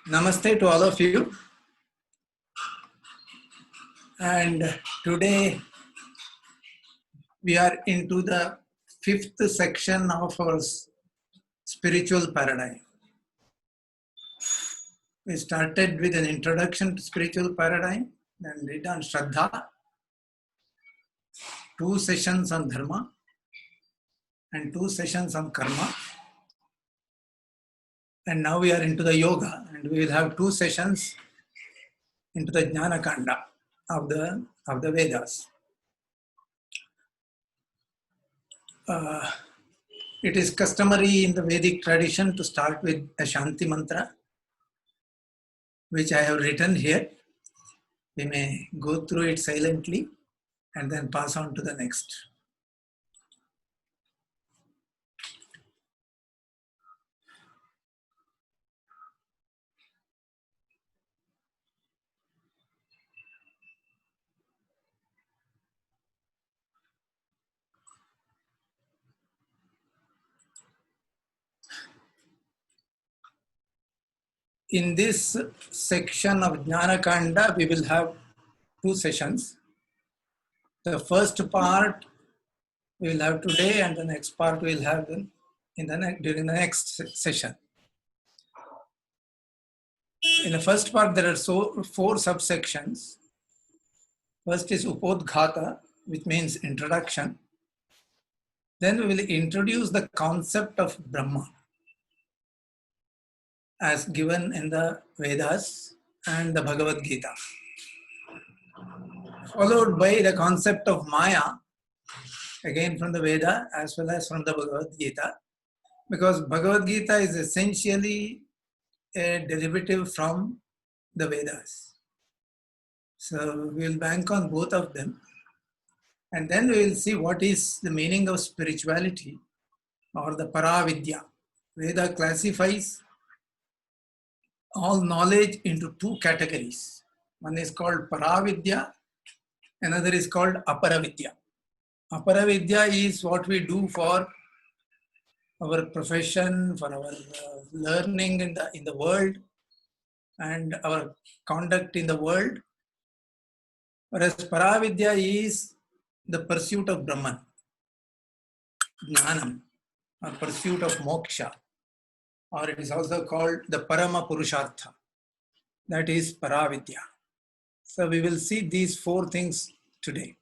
Namaste to all of you. And today we are into the fifth section of our spiritual paradigm. We started with an introduction to spiritual paradigm, then did on Shraddha, 2 sessions on Dharma, and 2 sessions on Karma. And now we are into the Yoga, and we will have 2 sessions into the Jnana Kanda of the Vedas. It is customary in the Vedic tradition to start with a Shanti mantra, which I have written here. We may go through it silently and then pass on to the next. In this section of Jnana Kanda, we will have 2 sessions. The first part we will have today, and the next part we will have during the next session. In the first part, there are 4 subsections. First is Upodghata, which means introduction. Then we will introduce the concept of Brahma as given in the Vedas and the Bhagavad Gita, followed by the concept of Maya, again from the Veda as well as from the Bhagavad Gita, because Bhagavad Gita is essentially a derivative from the Vedas. So we will bank on both of them, and then we will see what is the meaning of spirituality or the Paravidya. Veda classifies all knowledge into 2 categories. One is called Paravidya, another is called Aparavidya. Aparavidya is what we do for our profession, for our learning in the world, and our conduct in the world. Whereas Paravidya is the pursuit of Brahman, Jnanam, or pursuit of moksha, or it is also called the Parama Purushartha. That is Paravidya. So we will see these 4 things today.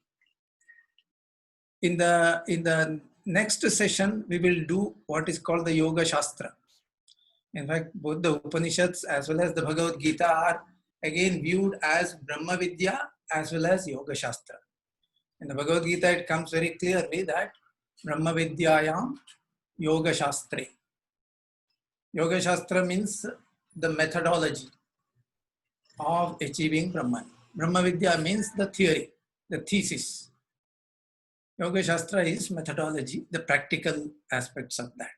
In the next session, we will do what is called the Yoga Shastra. In fact, both the Upanishads as well as the Bhagavad Gita are again viewed as Brahma Vidya as well as Yoga Shastra. In the Bhagavad Gita, it comes very clearly that Brahma Vidyayam Yoga Shastre. Yoga Shastra means the methodology of achieving Brahman. Brahma Vidya means the theory, the thesis. Yoga Shastra is methodology, the practical aspects of that.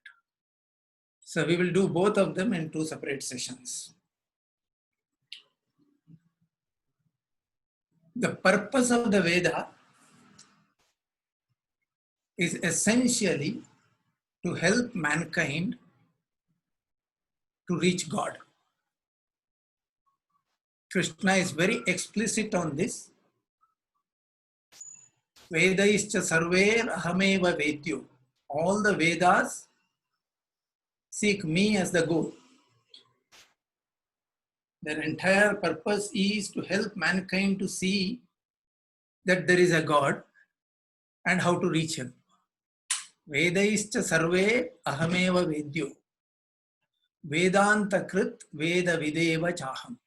So we will do both of them in 2 separate sessions. The purpose of the Veda is essentially to help mankind to reach God. Krishna is very explicit on this. Vedaischa sarver ahameva vedyo. All the Vedas seek me as the goal. Their entire purpose is to help mankind to see that there is a God and how to reach him. Vedaischa sarve ahameva vedyo. Vedanta krit veda videva chaham.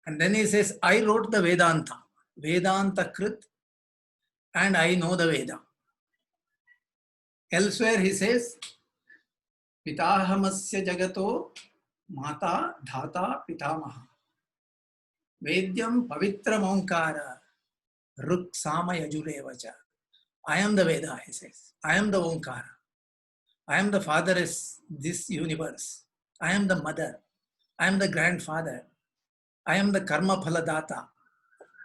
And then he says, I wrote the Vedanta. Vedanta krit, and I know the Veda. Elsewhere he says, Pitahamasya jagato mata dhata pitamaha. Vedyam pavitra onkara ruk sama yajurevacha. I am the Veda, he says. I am the Onkara. I am the father of this universe. I am the mother. I am the grandfather. I am the karma phaladata.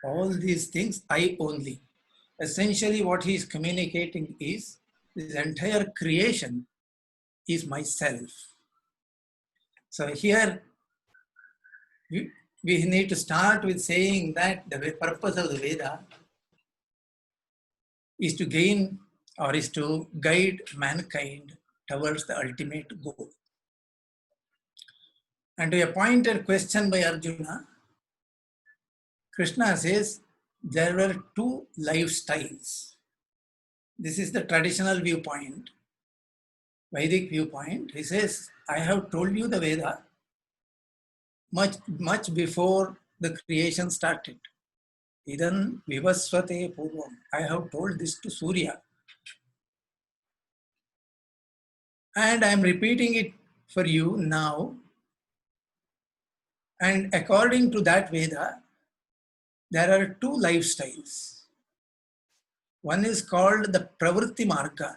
All these things, I only. Essentially what he is communicating is, this entire creation is myself. So here we need to start with saying that the purpose of the Veda is to gain or is to guide mankind towards the ultimate goal. And to a pointed question by Arjuna, Krishna says there were two lifestyles. This is the traditional viewpoint, Vedic viewpoint. He says, I have told you the Veda much before the creation started. Idan vivasvate purvam. I have told this to Surya. And I am repeating it for you now. And according to that Veda, there are two lifestyles. One is called the Pravritti Marga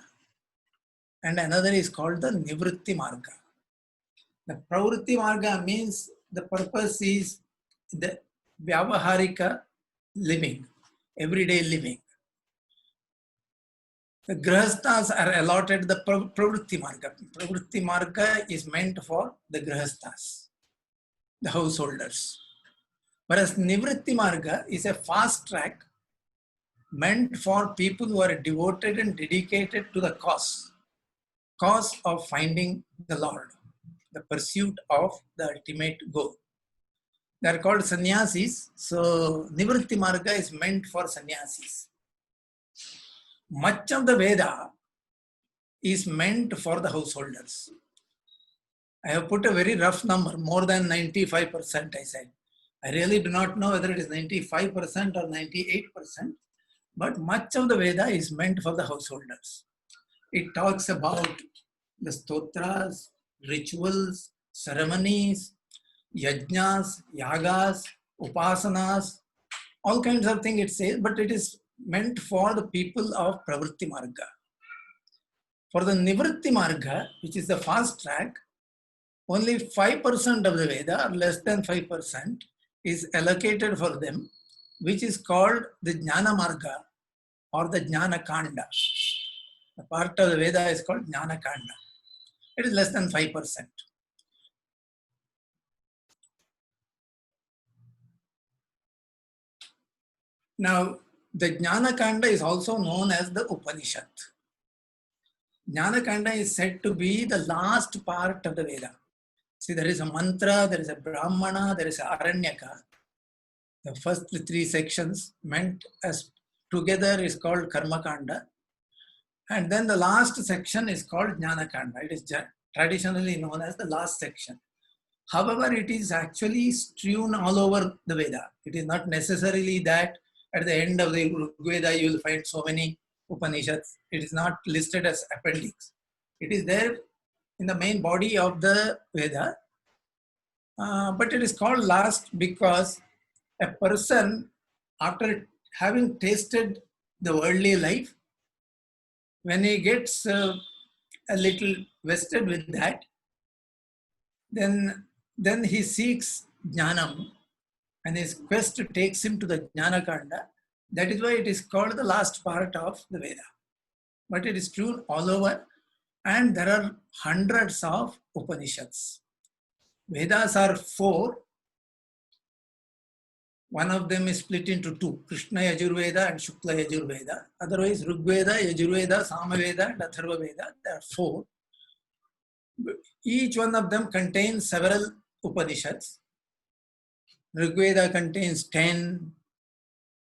and another is called the Nivritti Marga. The Pravritti Marga means the purpose is the Vyavaharika living, everyday living. The Grihasthas are allotted the Pravritti Marga. Pravritti Marga is meant for the Grihasthas, the householders. Whereas Nivritti Marga is a fast track meant for people who are devoted and dedicated to the cause of finding the Lord, the pursuit of the ultimate goal. They are called sannyasis. So Nivritti Marga is meant for sannyasis. Much of the Veda is meant for the householders. I have put a very rough number, more than 95%, I said. I really do not know whether it is 95% or 98%, but much of the Veda is meant for the householders. It talks about the stotras, rituals, ceremonies, yajnas, yagas, upasanas, all kinds of things it says, but it is meant for the people of Pravritti Marga. For the Nivritti Marga, which is the fast track, only 5% of the Veda, or less than 5%, is allocated for them, which is called the Jnana Marga or the Jnana Kanda. The part of the Veda is called Jnana Kanda. It is less than 5%. Now, the Jnana Kanda is also known as the Upanishad. Jnana Kanda is said to be the last part of the Veda. See, there is a mantra, there is a Brahmana, there is a Aranyaka. The first three sections meant as together is called Karma Kanda. And then the last section is called Jnana Kanda. It is traditionally known as the last section. However, it is actually strewn all over the Veda. It is not necessarily that at the end of the Veda you will find so many Upanishads. It is not listed as appendix. It is there in the main body of the Veda. But it is called last because a person, after having tasted the worldly life, when he gets a little vested with that, then he seeks jnanam, and his quest takes him to the Jnana Kanda. That is why it is called the last part of the Veda. But it is true all over, and there are hundreds of Upanishads. Vedas are four. One of them is split into two, Krishna Yajurveda and Shukla Yajurveda. Otherwise, Rigveda, Yajurveda, Samaveda, and Atharva Veda. There are four. Each one of them contains several Upanishads. Rigveda contains 10,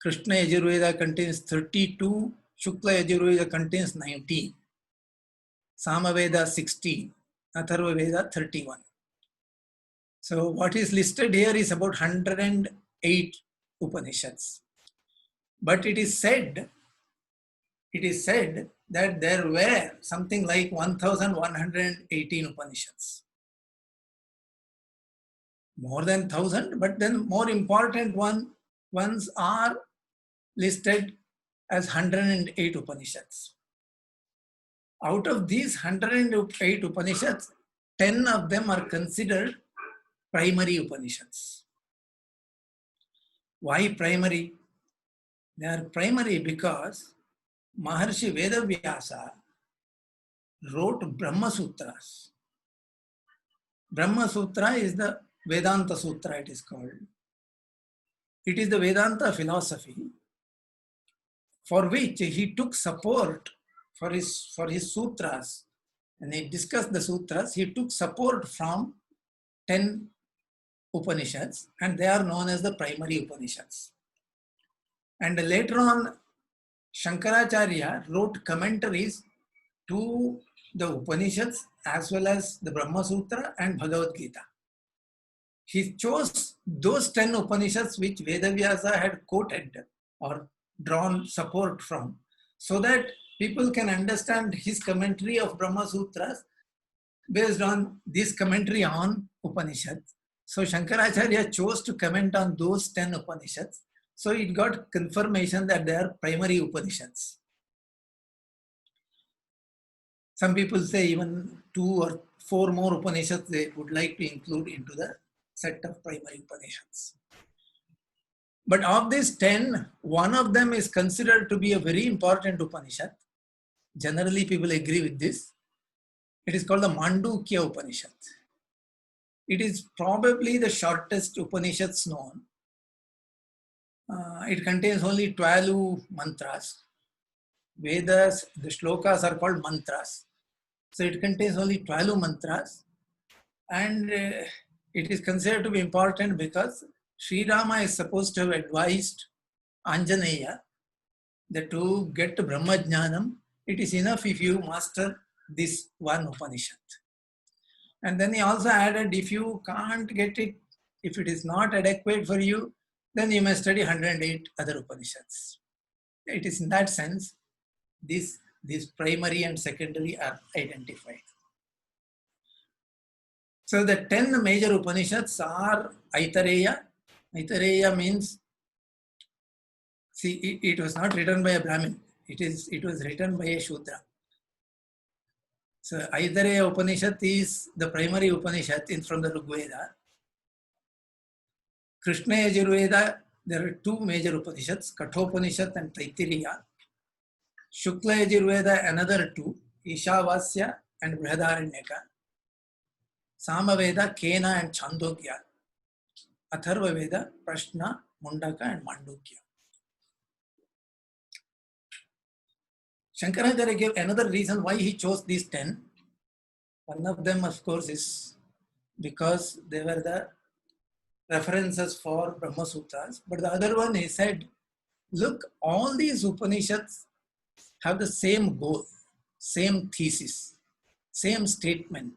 Krishna Yajurveda contains 32, Shukla Yajurveda contains 19, Samaveda 16, Atharva Veda 31. So what is listed here is about 108 Upanishads. But it is said that there were something like 1,118 Upanishads. More than 1,000, but then more important ones are listed as 108 Upanishads. Out of these 108 Upanishads, 10 of them are considered primary Upanishads. Why primary? They are primary because Maharshi Vedavyasa wrote Brahma Sutras. Brahma Sutra is the Vedanta Sutra, it is called. It is the Vedanta philosophy for which he took support for his sutras. And he discussed the sutras, he took support from 10 Upanishads, and they are known as the primary Upanishads. And later on, Shankaracharya wrote commentaries to the Upanishads as well as the Brahma Sutra and Bhagavad Gita. He chose those 10 Upanishads which Vedavyasa had quoted or drawn support from, so that people can understand his commentary of Brahma Sutras based on this commentary on Upanishads. So Shankaracharya chose to comment on those 10 Upanishads. So it got confirmation that they are primary Upanishads. Some people say even 2 or 4 more Upanishads they would like to include into the set of primary Upanishads. But of these 10, one of them is considered to be a very important Upanishad. Generally, people agree with this. It is called the Mandukya Upanishad. It is probably the shortest Upanishads known. It contains only 12 mantras. Vedas, the shlokas are called mantras. So it contains only 12 mantras. And it is considered to be important because Sri Rama is supposed to have advised Anjaneya that to get to Brahma Jnanam, it is enough if you master this one Upanishad. And then he also added, if you can't get it, if it is not adequate for you, then you must study 108 other Upanishads. It is in that sense, these primary and secondary are identified. So the 10 major Upanishads are Aitareya. Aitareya means, see, it was not written by a Brahmin. It was written by a Shudra. So Aitareya Upanishad is the primary Upanishad from the Rigveda. Krishna Yajurveda, there are 2 major Upanishads, Kathopanishad and Taittiriya. Shukla Yajurveda, another 2, Ishavasya and Brihadaranyaka. Samaveda, Kena and Chandogya. Atharva Veda, Prashna, Mundaka and Mandukya. Shankaracharya gave another reason why he chose these 10. One of them, of course, is because they were the references for Brahma Sutras. But the other one, he said, look, all these Upanishads have the same goal, same thesis, same statement.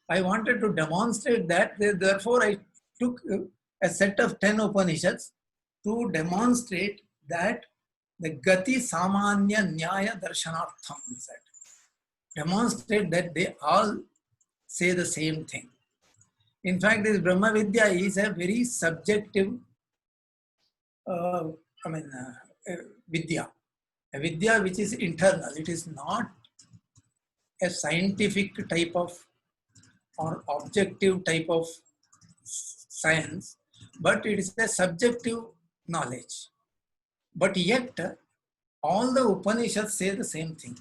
I wanted to demonstrate that, therefore I took a set of 10 Upanishads to demonstrate that the Gati Samanya Nyaya Darshanartham, he said. Demonstrate that they all say the same thing. In fact, this Brahma Vidya is a very subjective Vidya. A Vidya which is internal. It is not a scientific type of or objective type of science, but it is a subjective knowledge. But yet, all the Upanishads say the same thing.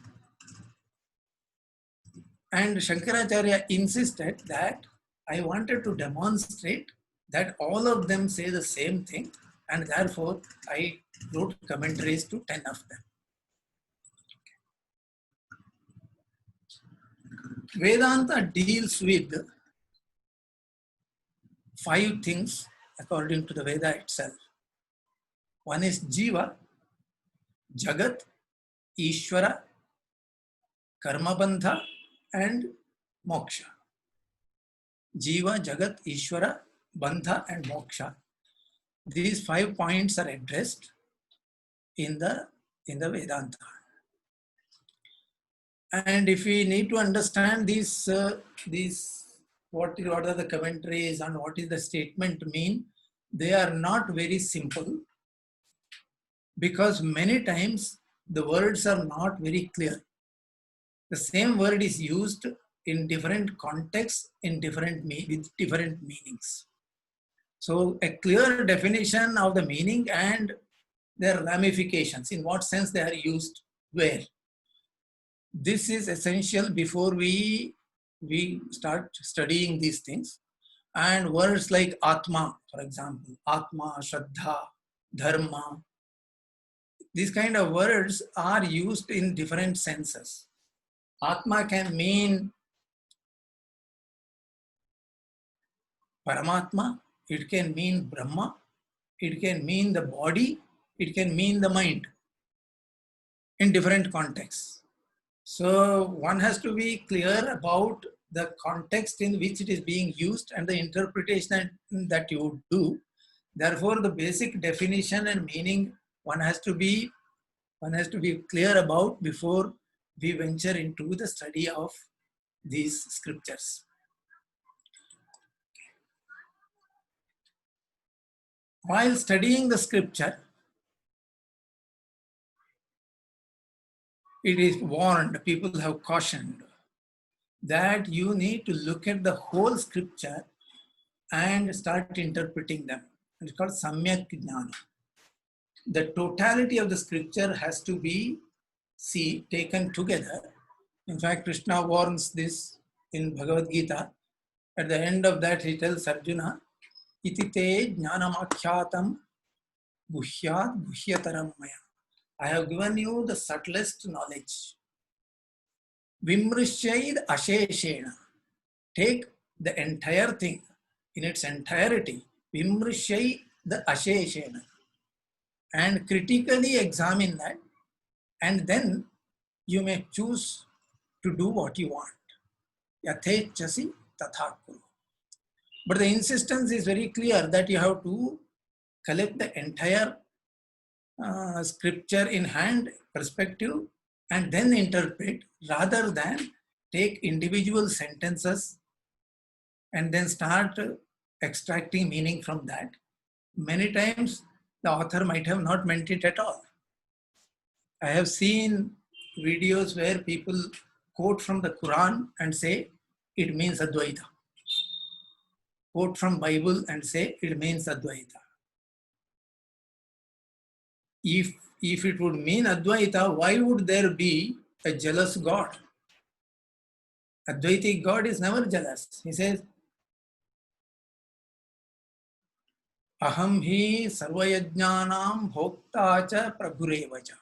And Shankaracharya insisted that I wanted to demonstrate that all of them say the same thing, and therefore I wrote commentaries to 10 of them. Vedanta deals with 5 things according to the Veda itself. One is Jiva, Jagat, Ishvara, Karmabandha and Moksha. Jiva, Jagat, Ishvara, Bandha and Moksha. These 5 points are addressed in the Vedanta. And if we need to understand these what are the commentaries and what is the statement mean, they are not very simple, because many times the words are not very clear. The same word is used in different contexts, with different meanings. So a clear definition of the meaning and their ramifications, in what sense they are used where. This is essential before we we start studying these things. And words like Atma, for example, Atma, Shraddha, Dharma, these kind of words are used in different senses. Atma can mean Paramatma, it can mean Brahma, it can mean the body, it can mean the mind in different contexts. So one has to be clear about the context in which it is being used and the interpretation that you do. Therefore, the basic definition and meaning one has to be clear about before we venture into the study of these scriptures. While studying the scripture, it is warned, people have cautioned that you need to look at the whole scripture and start interpreting them. It's called Samyak Jnana. The totality of the scripture has to be taken together. In fact, Krishna warns this in Bhagavad Gita. At the end of that, he tells Arjuna, Iti te jnanamakhyatam guhyat guhyataram maya. I have given you the subtlest knowledge. Vimrishyaid asheshena. Take the entire thing in its entirety. Vimrishyai the asheshena. And critically examine that. And then you may choose to do what you want. Yathechasi tatha kuru. But the insistence is very clear that you have to collect the entire scripture in hand perspective and then interpret, rather than take individual sentences and then start extracting meaning from that. Many times the author might have not meant it at all. I have seen videos where people quote from the Quran and say it means Advaita. Quote from Bible and say it means Advaita. If it would mean Advaita, why would there be a jealous God? Advaitic God is never jealous. He says, Aham hi sarvayajnanam bhokta cha prabhurevacha.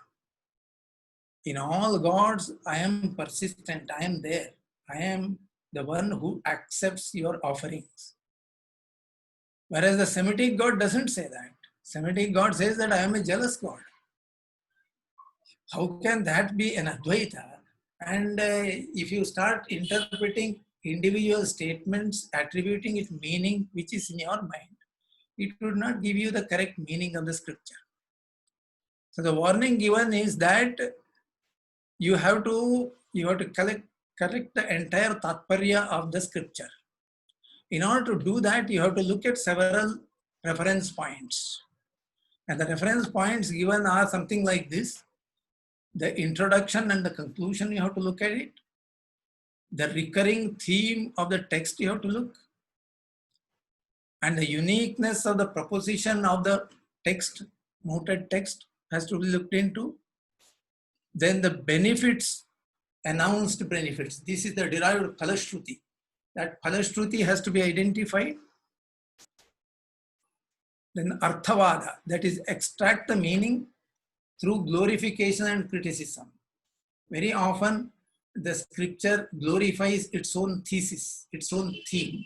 In all gods, I am persistent, I am there. I am the one who accepts your offerings. Whereas the Semitic God doesn't say that. Semitic God says that I am a jealous God. How can that be an Advaita? And if you start interpreting individual statements, attributing its meaning which is in your mind, it would not give you the correct meaning of the scripture. So the warning given is that you have to correct the entire tatparya of the scripture. In order to do that, you have to look at several reference points. And the reference points given are something like this. The introduction and the conclusion, you have to look at it. The recurring theme of the text, you have to look. And the uniqueness of the proposition of the text, noted text, has to be looked into. Then the benefits, announced benefits. This is the derived Phalashruti. That Phalashruti has to be identified. Then Arthavada, that is extract the meaning through glorification and criticism. Very often the scripture glorifies its own thesis, its own theme,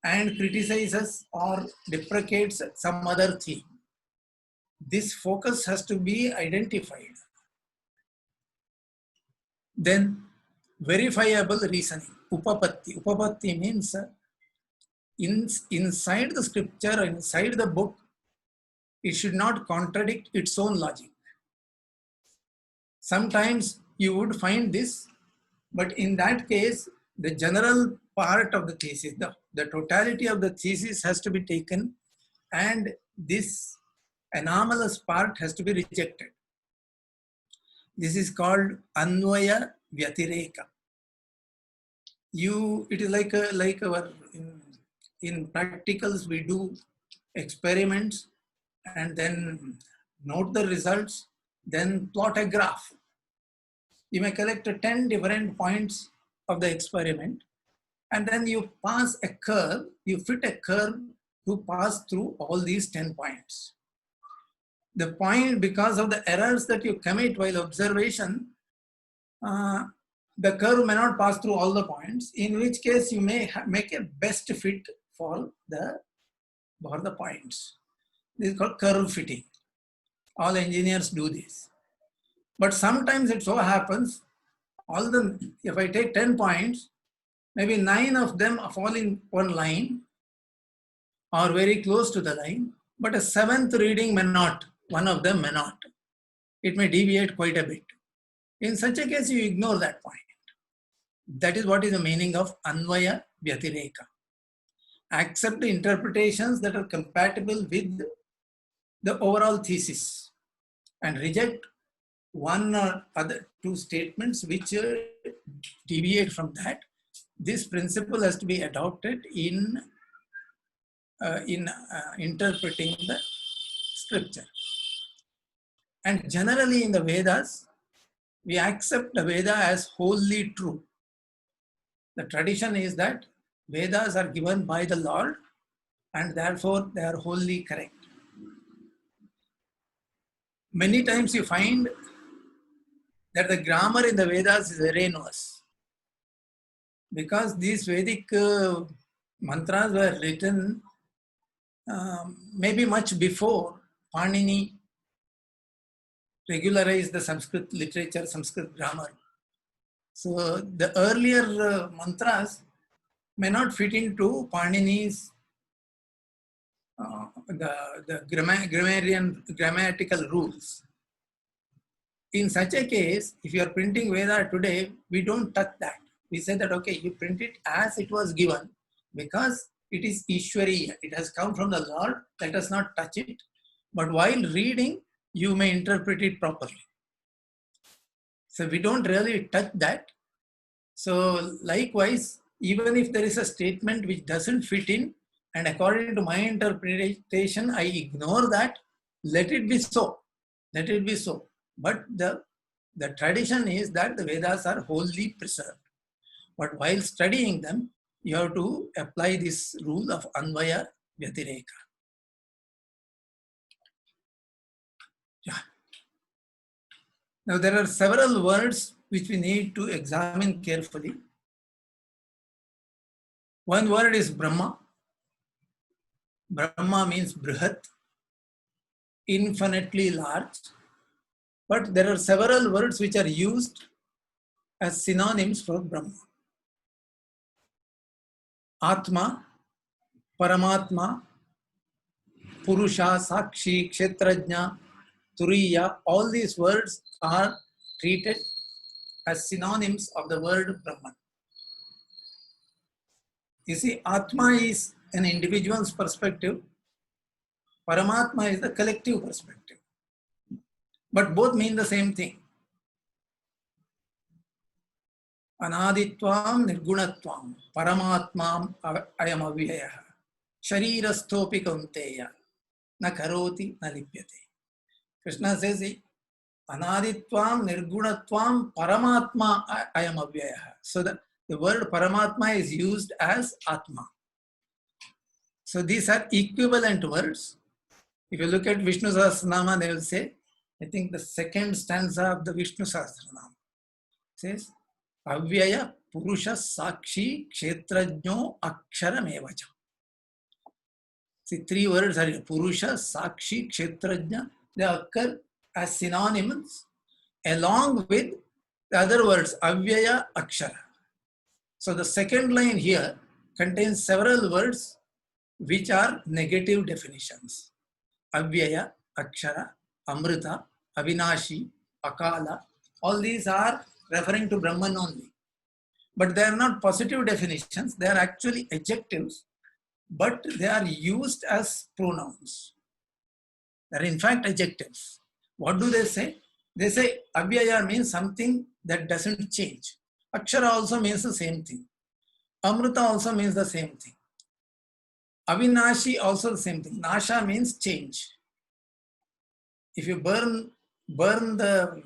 and criticizes or deprecates some other theme. This focus has to be identified. Then verifiable reasoning, upapatti. Upapatti means inside the scripture, inside the book, it should not contradict its own logic. Sometimes you would find this, but in that case, the general part of the thesis, the totality of the thesis has to be taken, and this anomalous part has to be rejected. This is called Anvaya Vyatireka. It is like our, in practicals, we do experiments and then note the results, then plot a graph. You may collect 10 different points of the experiment and then you pass a curve, you fit a curve to pass through all these 10 points. The point, because of the errors that you commit while observation, the curve may not pass through all the points, in which case you may make a best fit for the points. This is called curve fitting. All engineers do this. But sometimes it so happens, if I take 10 points, maybe 9 of them fall in one line or very close to the line, but a 7th reading may not, one of them may not. It may deviate quite a bit. In such a case, you ignore that point. That is what is the meaning of Anvaya Vyatireka. Accept the interpretations that are compatible with the overall thesis and reject one or other two statements which deviate from that. This principle has to be adopted in interpreting the scripture. And generally in the Vedas, we accept the Veda as wholly true. The tradition is that Vedas are given by the Lord and therefore they are wholly correct. Many times you find that the grammar in the Vedas is erroneous because these Vedic mantras were written maybe much before Panini regularized the Sanskrit literature, Sanskrit grammar. So the earlier mantras may not fit into Panini's grammatical rules. In such a case, if you are printing Veda today, we don't touch that. We say that, okay, you print it as it was given because it is Ishwariya. It has come from the Lord. Let us not touch it. But while reading, you may interpret it properly. So we don't really touch that. So likewise, even if there is a statement which doesn't fit in, and according to my interpretation, I ignore that, let it be so. Let it be so. But the tradition is that the Vedas are wholly preserved. But while studying them, you have to apply this rule of Anvaya Vyatireka. Yeah. Now there are several words which we need to examine carefully. One word is Brahma. Brahma means Brihat, infinitely large. But there are several words which are used as synonyms for Brahma. Atma, Paramatma, Purusha, Sakshi, Kshetrajna, Turiya, all these words are treated as synonyms of the word Brahman. You see, Atma is an individual's perspective. Paramatma is the collective perspective. But both mean the same thing. Anaditvam nirgunatvam paramatmam ayam avyaya sharirasthopi kaunteya na karoti na lipyate. Krishna says, Anaditvam nirgunatvam paramatma ayam avyaya. So the word paramatma is used as Atma. So these are equivalent words. If you look at Vishnu Sahasranama, they will say, I think the second stanza of the Vishnu Sahasranama says, Avyaya Purusha Sakshi Kshetrajno Aksharam. See, 3 words are here. Purusha, Sakshi, Kshetrajna. They occur as synonyms along with the other words, Avyaya, Akshara. So the second line here contains several words which are negative definitions. Avyaya, Akshara, Amrita, Avinashi, Akala. All these are referring to Brahman only. But they are not positive definitions. They are actually adjectives, but they are used as pronouns. They are in fact adjectives. What do they say? They say Avyaya means something that doesn't change. Akshara also means the same thing. Amrita also means the same thing. Avinashi also the same thing. Nasha means change. If you burn the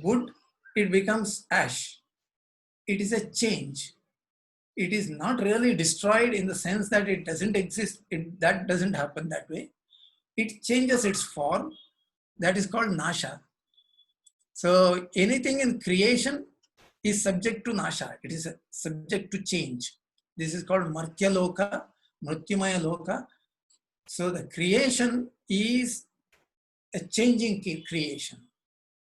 wood, it becomes ash. it is a change. It is not really destroyed in the sense that it doesn't exist. That doesn't happen that way. It changes its form. That is called nasha. So anything in creation is subject to nasha. It is subject to change. This is called Martya Loka, Mrityumaya Loka. So the creation is a changing creation,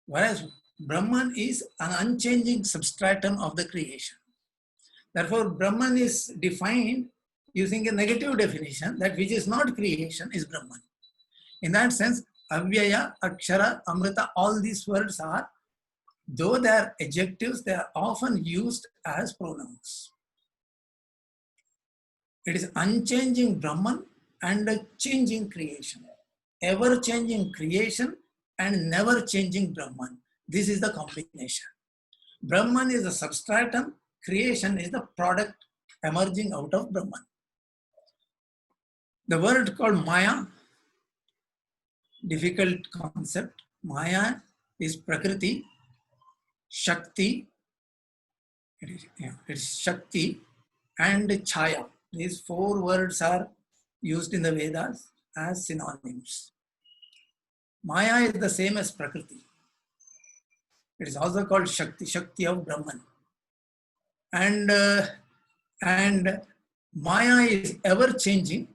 whereas Brahman is an unchanging substratum of the creation. Therefore, Brahman is defined using a negative definition, that which is not creation is Brahman. In that sense, Avyaya, Akshara, Amrita, all these words are, though they are adjectives, they are often used as pronouns. It is unchanging Brahman and a changing creation. Ever-changing creation and never-changing Brahman. This is the combination. Brahman is the substratum, creation is the product emerging out of Brahman. The word called Maya, difficult concept. Maya is Prakriti, Shakti, it's Shakti and Chaya. These four words are used in the Vedas as synonyms. Maya is the same as Prakriti. It is also called Shakti, Shakti of Brahman. And Maya is ever changing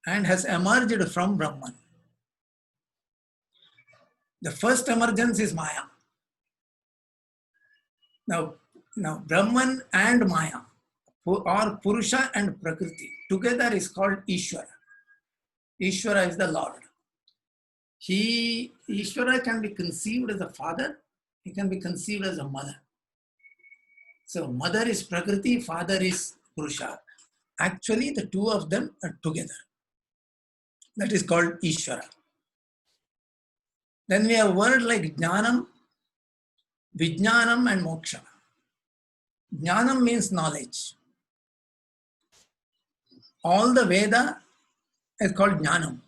and has emerged from Brahman. The first emergence is Maya. Now Brahman and Maya, or Purusha and Prakriti, together is called Ishvara. Ishvara is the Lord. Ishvara can be conceived as a father, he can be conceived as a mother. So mother is Prakriti, father is Purusha. Actually, the two of them are together. That is called Ishvara. Then we have words like Jnanam, Vijnanam and Moksha. Jnanam means knowledge. All the Veda is called Jnanam.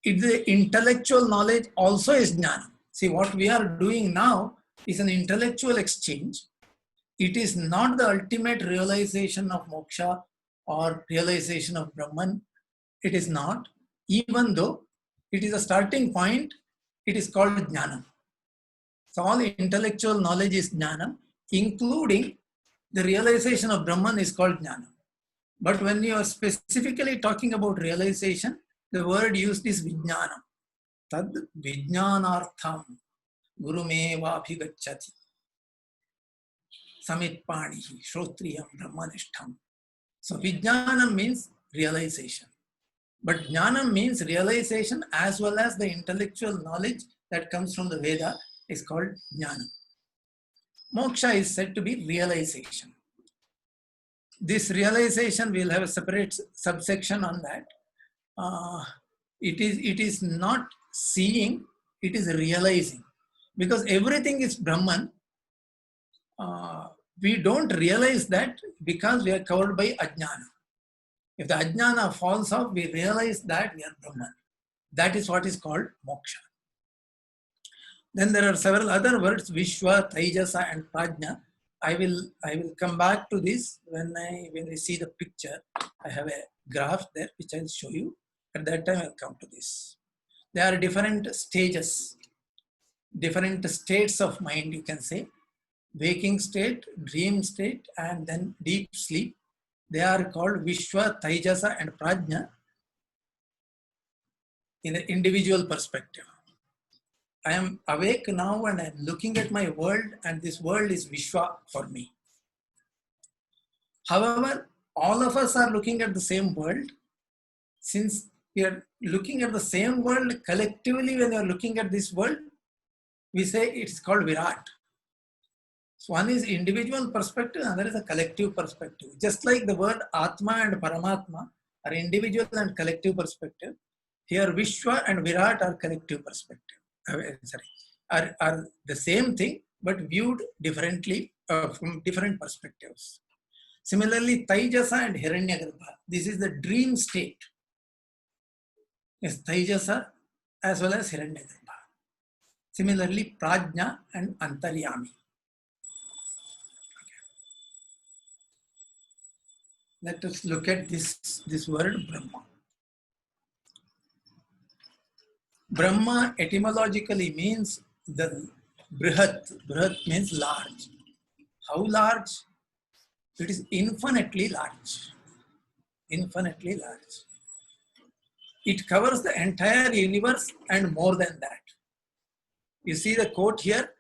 It's the intellectual knowledge also is Jnanam. See, what we are doing now is an intellectual exchange. It is not the ultimate realization of moksha or realization of Brahman. It is not. Even though it is a starting point, it is called Jnanam. So all intellectual knowledge is Jnanam, including the realization of Brahman is called Jnanam. But when you are specifically talking about realization, the word used is Vijnanam. Tad Vijnanartham Gurumeva Bhigacchati Samitpanihi Shrotriyam Brahmanishtham. So Vijnanam means realization. But Jnanam means realization as well as the intellectual knowledge that comes from the Veda is called Jnanam. Moksha is said to be realization. This realization, we'll have a separate subsection on that. It is not seeing, it is realizing. Because everything is Brahman, we don't realize that because we are covered by Ajnana. If the Ajnana falls off, we realize that we are Brahman. That is what is called moksha. Then there are several other words, Vishwa, Taijasa and Prajna. I will come back to this when we see the picture. I have a graph there which I'll show you. At that time I'll come to this. There are different stages, different states of mind, you can say. Waking state, dream state, and then deep sleep. They are called Vishwa, Taijasa and Prajna in an individual perspective. I am awake now and I am looking at my world, and this world is Vishwa for me. However, all of us are looking at the same world. Since we are looking at the same world collectively, when we are looking at this world, we say it's called Virat. So one is individual perspective, another is a collective perspective. Just like the word Atma and Paramatma are individual and collective perspective, here Vishwa and Virat are collective perspective. Are the same thing but viewed differently from different perspectives. Similarly, Taijasa and Hiranyagarbha, this is the dream state. Yes, Taijasa as well as Hiranyagarbha. Similarly, Prajna and Antaryami. Let us look at this word Brahma. Brahma etymologically means the Brihat. Brihat means large. How large? It is infinitely large. Infinitely large. It covers the entire universe and more than that. You see the quote here,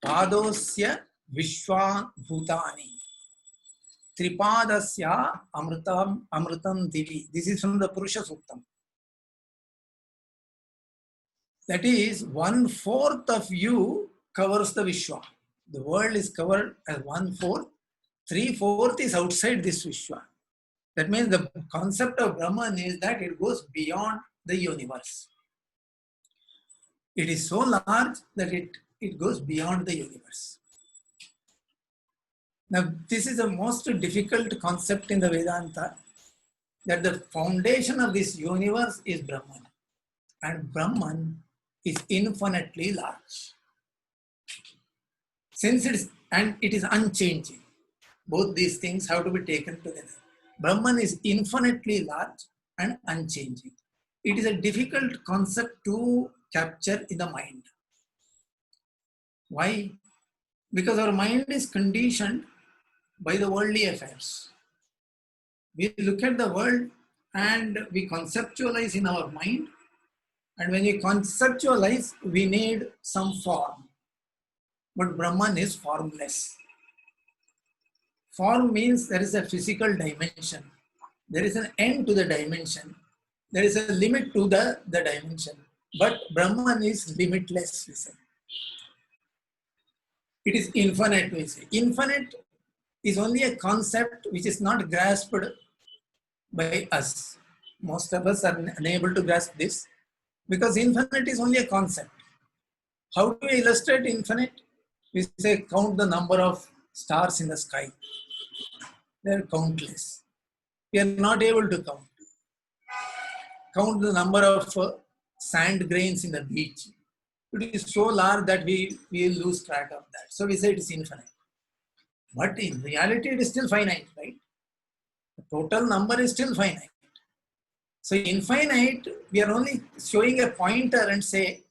Padosya Vishwa Bhutani. Tripadasya Amrutam Divi. This is from the Purusha Suktam. That is, 1/4 of you covers the Vishwa. The world is covered as 1/4. 3/4 is outside this Vishwa. That means the concept of Brahman is that it goes beyond the universe. It is so large that it goes beyond the universe. Now, this is the most difficult concept in the Vedanta, that the foundation of this universe is Brahman. And Brahman is infinitely large. Since it is unchanging, both these things have to be taken together. Brahman is infinitely large and unchanging. It is a difficult concept to capture in the mind. Why? Because our mind is conditioned by the worldly affairs. We look at the world and we conceptualize in our mind. And when we conceptualize, we need some form. But Brahman is formless. Form means there is a physical dimension. There is an end to the dimension. There is a limit to the dimension. But Brahman is limitless, we say. It is infinite, we say. Infinite is only a concept which is not grasped by us. Most of us are unable to grasp this because infinite is only a concept. How do we illustrate infinite? We say count the number of stars in the sky. They are countless. We are not able to count. Count the number of sand grains in the beach. It is so large that we lose track of that. So we say it is infinite. But in reality, it is still finite, right? The total number is still finite. So infinite, we are only showing a pointer and say,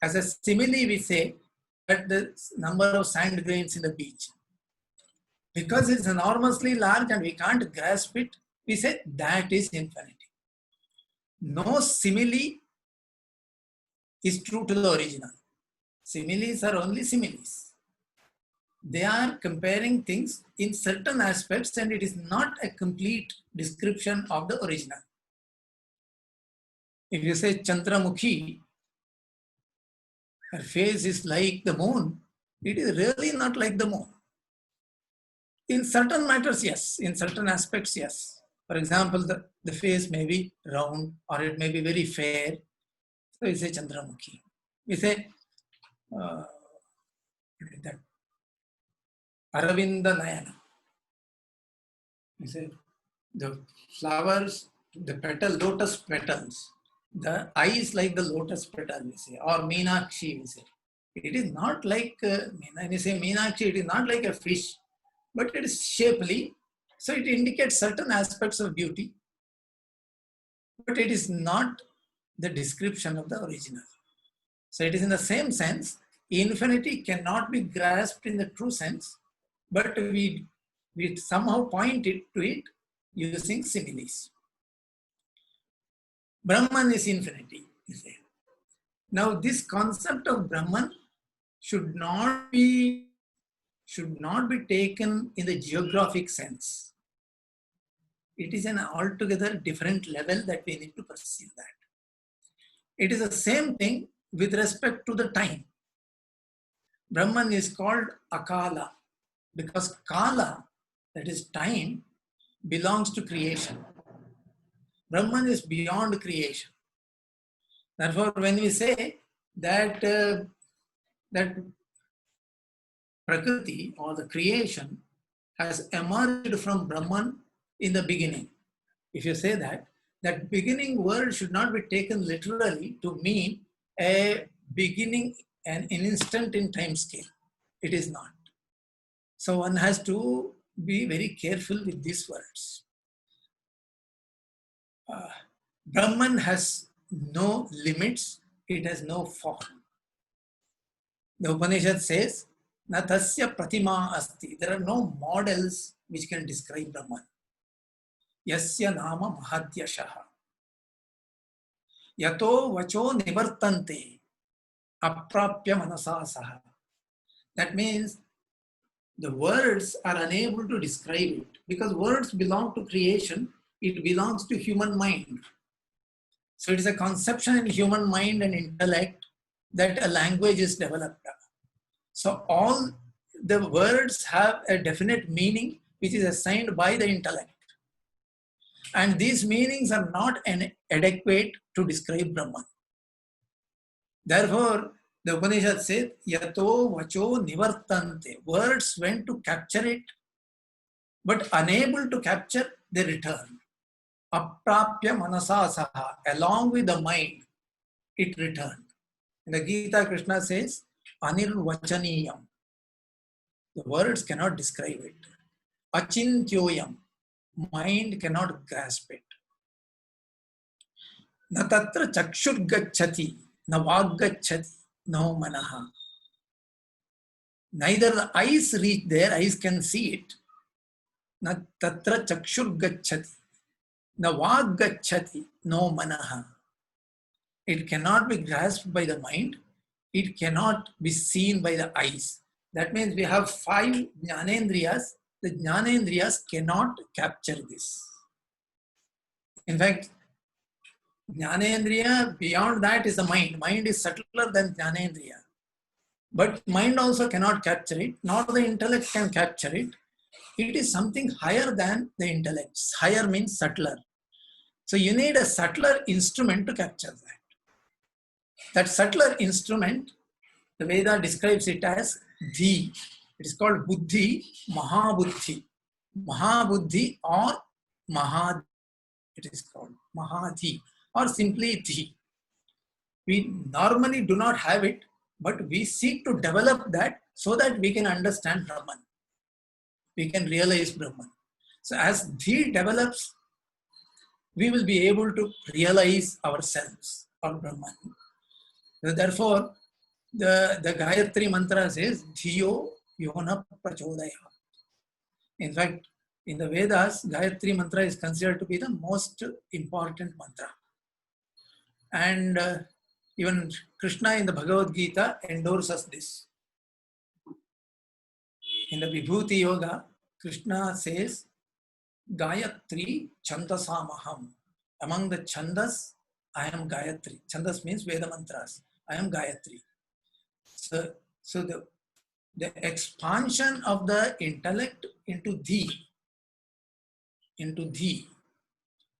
as a simile, we say that the number of sand grains in the beach. Because it's enormously large and we can't grasp it, we say that is infinity. No simile is true to the original. Similes are only similes. They are comparing things in certain aspects and it is not a complete description of the original. If you say Chandramukhi, her face is like the moon, it is really not like the moon. In certain matters, yes. In certain aspects, yes. For example, the face may be round or it may be very fair. So we say Chandramukhi. We say that Aravinda Nayana. We say the flowers, the petal, lotus petals. The eye is like the lotus petal, we say, or Meenakshi, we say. It is not like, when you say Meenakshi, it is not like a fish, but it is shapely. So it indicates certain aspects of beauty, but it is not the description of the original. So it is in the same sense, infinity cannot be grasped in the true sense, but we somehow point it to it using similes. Brahman is infinity, you say. Now this concept of Brahman should not be taken in the geographic sense. It is an altogether different level that we need to perceive that. It is the same thing with respect to the time. Brahman is called Akala because Kala, that is time, belongs to creation. Brahman is beyond creation. Therefore, when we say that that Prakriti or the creation has emerged from Brahman in the beginning, if you say that beginning word should not be taken literally to mean a beginning and an instant in time scale. It is not. So one has to be very careful with these words. Uh, Brahman has no limits, it has no form. The Upanishad says, Na tasya pratima asti. There are no models which can describe Brahman. Yasya nama mahadyashaha. Yato vacho nivartante. Aprapya manasa saha. That means the words are unable to describe it because words belong to creation, it belongs to human mind. So it is a conception in human mind and intellect that a language is developed. So all the words have a definite meaning which is assigned by the intellect. And these meanings are not adequate to describe Brahman. Therefore, the Upanishad says, Yato vacho nivartante. Words went to capture it, but unable to capture, they return. Aprapya manasa saha. Along with the mind, it returned. In the Gita, Krishna says, Anirvachaniyam. The words cannot describe it. Achintyoyam. Mind cannot grasp it. Na tatra chakshur gacchati, na vag gacchati, no manaha. Neither the eyes reach there, eyes can see it. Na tatra chakshur gacchati, na vag gacchati, no manaha. It cannot be grasped by the mind. It cannot be seen by the eyes. That means we have 5 jnanendriyas. The jnanendriyas cannot capture this. In fact, jnanendriya, beyond that is the mind. Mind is subtler than jnanendriya. But mind also cannot capture it, nor the intellect can capture it. It is something higher than the intellect. Higher means subtler. So you need a subtler instrument to capture that. That subtler instrument, the Veda describes it as Dhi. It is called Buddhi, Mahabuddhi. Mahabuddhi or Mahad, it is called Mahadhi or simply Dhi. We normally do not have it, but we seek to develop that so that we can understand Brahman. We can realize Brahman. So as Dhi develops, we will be able to realize ourselves or Brahman. Therefore, the Gayatri mantra says, Dhiyo Yona Prachodaya. In fact, in the Vedas, Gayatri mantra is considered to be the most important mantra. And even Krishna in the Bhagavad Gita endorses this. In the Vibhuti Yoga, Krishna says, Gayatri Chandasamaham. Among the Chandas, I am Gayatri. Chandas means Veda mantras. I am Gayatri. So the expansion of the intellect into Dhi,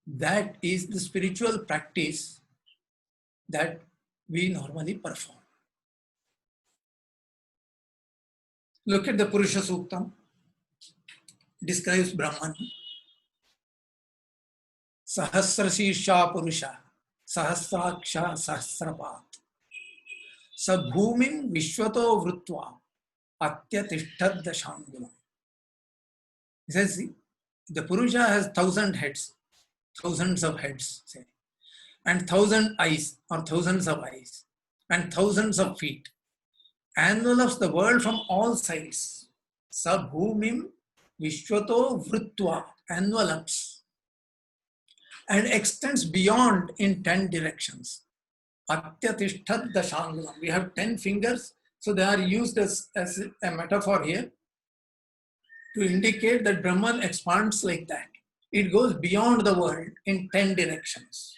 that is the spiritual practice that we normally perform. Look at the Purusha Suktam, describes Brahman. Sahasrasisha Purusha, Sahasraksha Sahasrapat. Sabhumim Vishwato Vrutva, Atyatishthad Dashangulam. He says the Purusha has 1,000 heads, thousands of heads, say, and 1,000 eyes or thousands of eyes, and thousands of feet. Envelops the world from all sides. Sabhumim Vishwato Vrutva, envelops, and extends beyond in 10 directions. Atyatishthad Dashangulam. We have 10 fingers, so they are used as a metaphor here to indicate that Brahman expands like that. It goes beyond the world in 10 directions.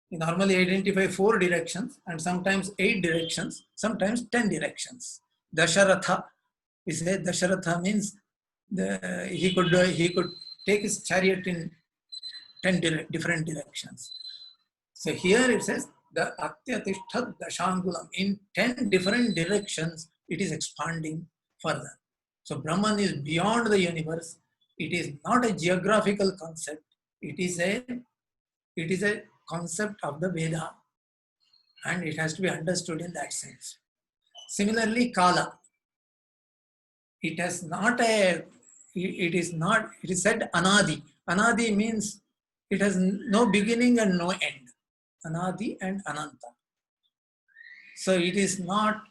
We normally identify 4 directions and sometimes 8 directions, sometimes 10 directions. Dasharatha, we say Dasharatha means he could take his chariot in 10 different directions. So here it says the Atyatishthad Dashangulam. In 10 different directions, it is expanding further. So Brahman is beyond the universe. It is not a geographical concept. It is a concept of the Veda, and it has to be understood in that sense. Similarly, Kala. It is said Anadi. Anadi means It has no beginning and no end. Anadi and Ananta. So it is not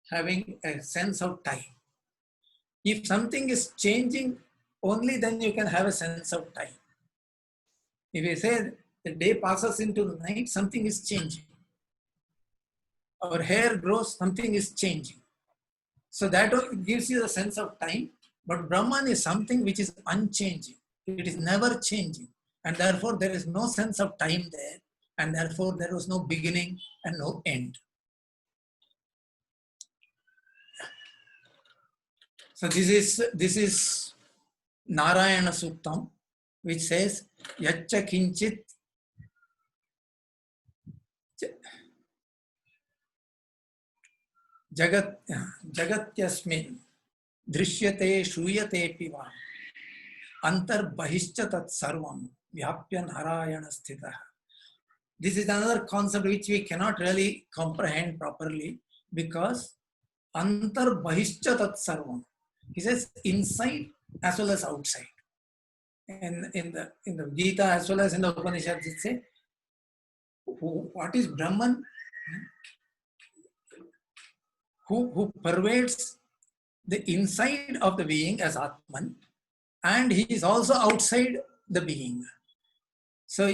having a sense of time. If something is changing, only then you can have a sense of time. If you say the day passes into night, something is changing. Our hair grows, something is changing. So that gives you a sense of time. But Brahman is something which is unchanging. It is never changing. And therefore there is no sense of time there. And therefore there was no beginning and no end. So this is Narayana Suktam, which says, Yacha Kinchit Jagatyasmin Drishyate Shuyate Piva Antar Bahishcha Tat Sarvam Vyapya Narayana Sthita. This is another concept which we cannot really comprehend properly, because Antar Bahishcha Tat Sarvam. He says inside as well as outside. And in the Gita as well as in the Upanishads, it says, what is Brahman? Who pervades the inside of the being as Atman, and he is also outside the being. So,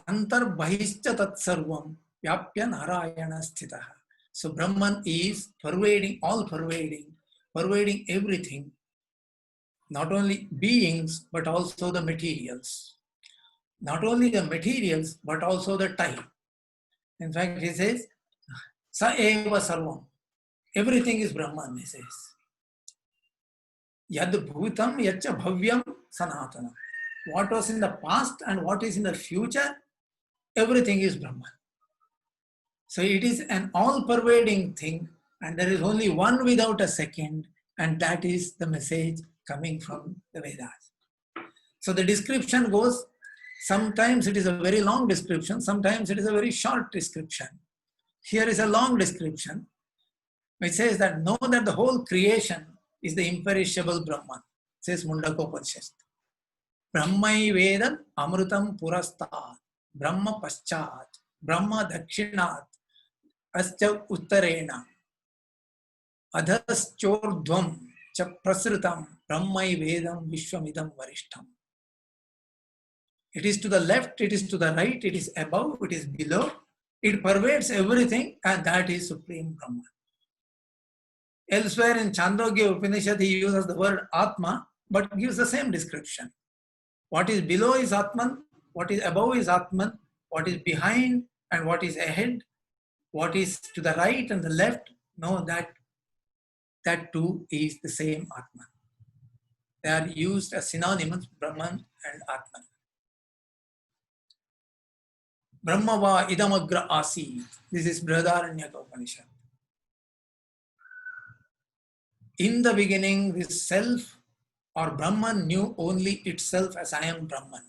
Antar Bahishcha Tat Sarvam Vyapya Narayana Sthitaha. So, Brahman is pervading, all pervading, pervading everything, not only beings, but also the materials. Not only the materials, but also the time. In fact, he says, Sa eva sarvam. Everything is Brahman, he says. Yad bhutam yacha bhavyam sanatana. What was in the past and what is in the future, everything is Brahman. So it is an all-pervading thing, and there is only one without a second, and that is the message coming from the Vedas. So the description goes, sometimes it is a very long description, sometimes it is a very short description. Here is a long description, which says that know that the whole creation is the imperishable Brahman, says Mundakopanishad. Brahmai Vedam Amrutam Purastat, Brahma Paschat, Brahma Dakshinat, Ascha Uttarena, Adhas Chordhvam, Cha Prasritam, Brahmai Vedam Vishwamidam Varishtam. It is to the left, it is to the right, it is above, it is below, it pervades everything, and that is Supreme Brahman. Elsewhere in Chandogya Upanishad, he uses the word Atma, but gives the same description. What is below is Atman, what is above is Atman, what is behind and what is ahead, what is to the right and the left, know that too is the same Atman. They are used as synonymous, Brahman and Atman. Brahmava idamagra asi. This is Brihadaranyaka Upanishad. In the beginning, this self or Brahman knew only itself as I am Brahman.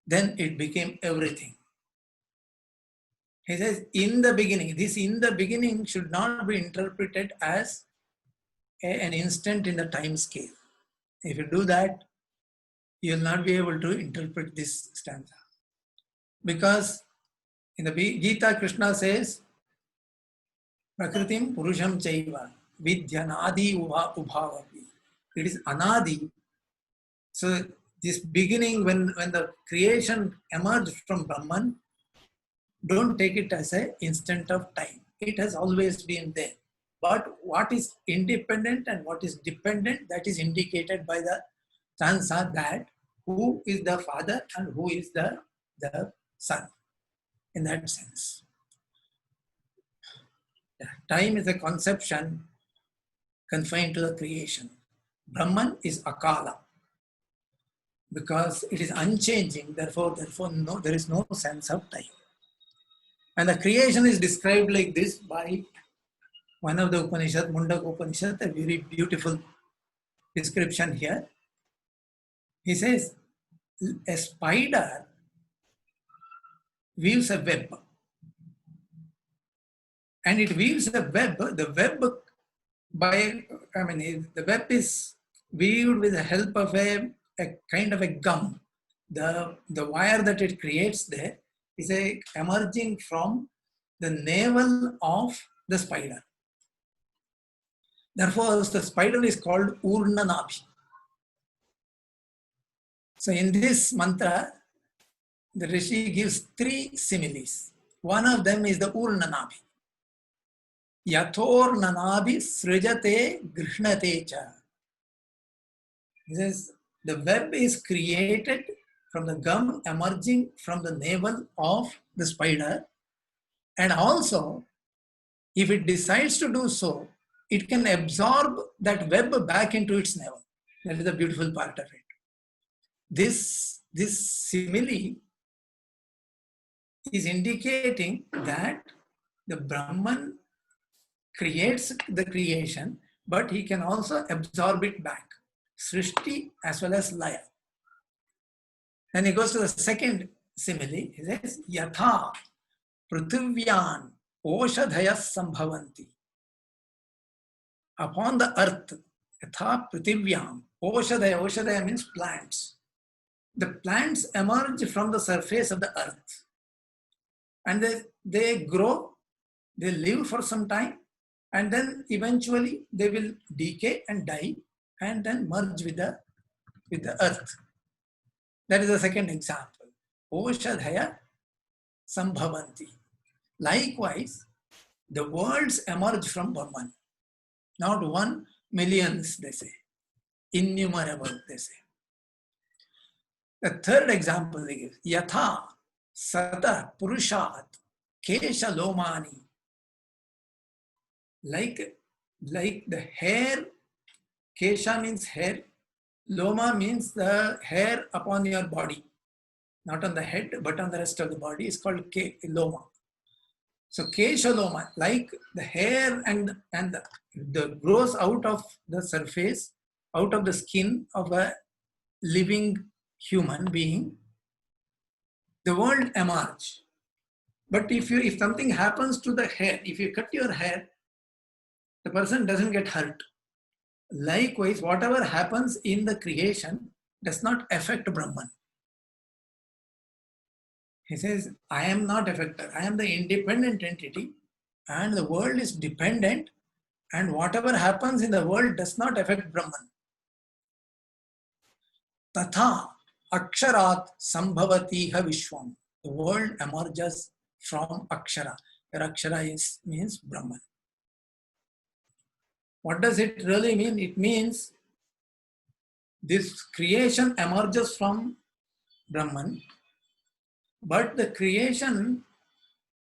Then it became everything. He says, in the beginning, this in the beginning should not be interpreted as an instant in the time scale. If you do that, you will not be able to interpret this stanza. Because in the Gita, Krishna says, Prakritim Purusham Chaiva Vidyanadi Ubhavapi. It is Anadi. So this beginning, when the creation emerged from Brahman, don't take it as an instant of time. It has always been there. But what is independent and what is dependent, that is indicated by the stanza, that who is the father and who is the son, in that sense. Time is a conception confined to the creation. Brahman is Akala, because it is unchanging, therefore no, there is no sense of time. And the creation is described like this by one of the Upanishad, Mundaka Upanishad, a very beautiful description here. He says, a spider weaves a web. And it weaves a web, the web is weaved with the help of a kind of a gum. the wire that it creates there is emerging from the navel of the spider. Therefore, the spider is called Urnanabhi. So in this mantra, the Rishi gives 3 similes. One of them is the Urnanabhi. Yathor Nanabi Srijate Grishnate Cha. He says the web is created from the gum emerging from the navel of the spider, and also if it decides to do so, it can absorb that web back into its navel. That is the beautiful part of it. This simile is indicating that the Brahman creates the creation, but he can also absorb it back. Srishti as well as Laya. Then he goes to the second simile. He says, Yatha Prithivyan Oshadhayas Sambhavanti. Upon the earth, Yatha Prithivyan, Oshadhaya means plants. The plants emerge from the surface of the earth. And they grow, they live for some time, and then eventually they will decay and die and then merge with the earth. That is the second example. Oshadhaya Sambhavanti. Likewise, the worlds emerge from Brahman. Not 1 million, they say. Innumerable, they say. The third example they give, Yatha Sata Purushat Kesha Lomani. Like the hair, Kesha means hair, Loma means the hair upon your body. Not on the head, but on the rest of the body is called Loma. So Kesha Loma, like the hair and the grows out of the surface, out of the skin of a living human being, the world emerge. But if something happens to the hair, if you cut your hair, the person doesn't get hurt. Likewise, whatever happens in the creation does not affect Brahman. He says, I am not affected. I am the independent entity and the world is dependent, and whatever happens in the world does not affect Brahman. Tatha Aksharat Sambhavati Ha Vishwam. The world emerges from Akshara. Where Akshara means Brahman. What does it really mean? It means this creation emerges from Brahman, but the creation,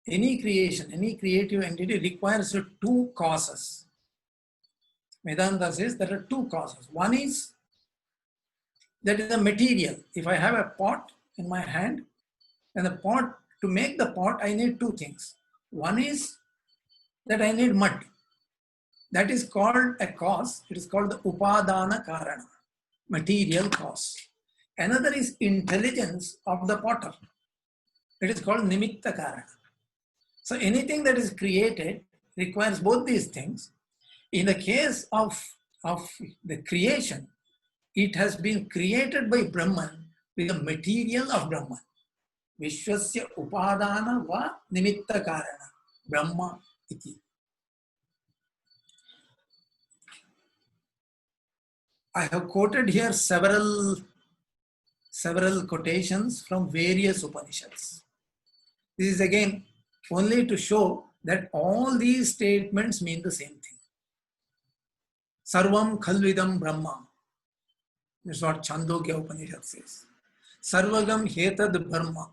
any creative entity requires 2 causes. Vedanta says there are 2 causes. One is that is the material. If I have a pot in my hand, and the pot, to make the pot, I need 2 things. One is that I need mud. That is called a cause. It is called the Upadana Karana, material cause. Another is intelligence of the potter. It is called Nimitta Karana. So anything that is created requires both these things. In the case of the creation, it has been created by Brahman with the material of Brahman. Vishwasya Upadana va Nimitta Karana. Brahma iti. I have quoted here several quotations from various Upanishads. This is again only to show that all these statements mean the same thing. Sarvam Khalvidam Brahma. That's what Chandogya Upanishad says. Sarvagam Hetad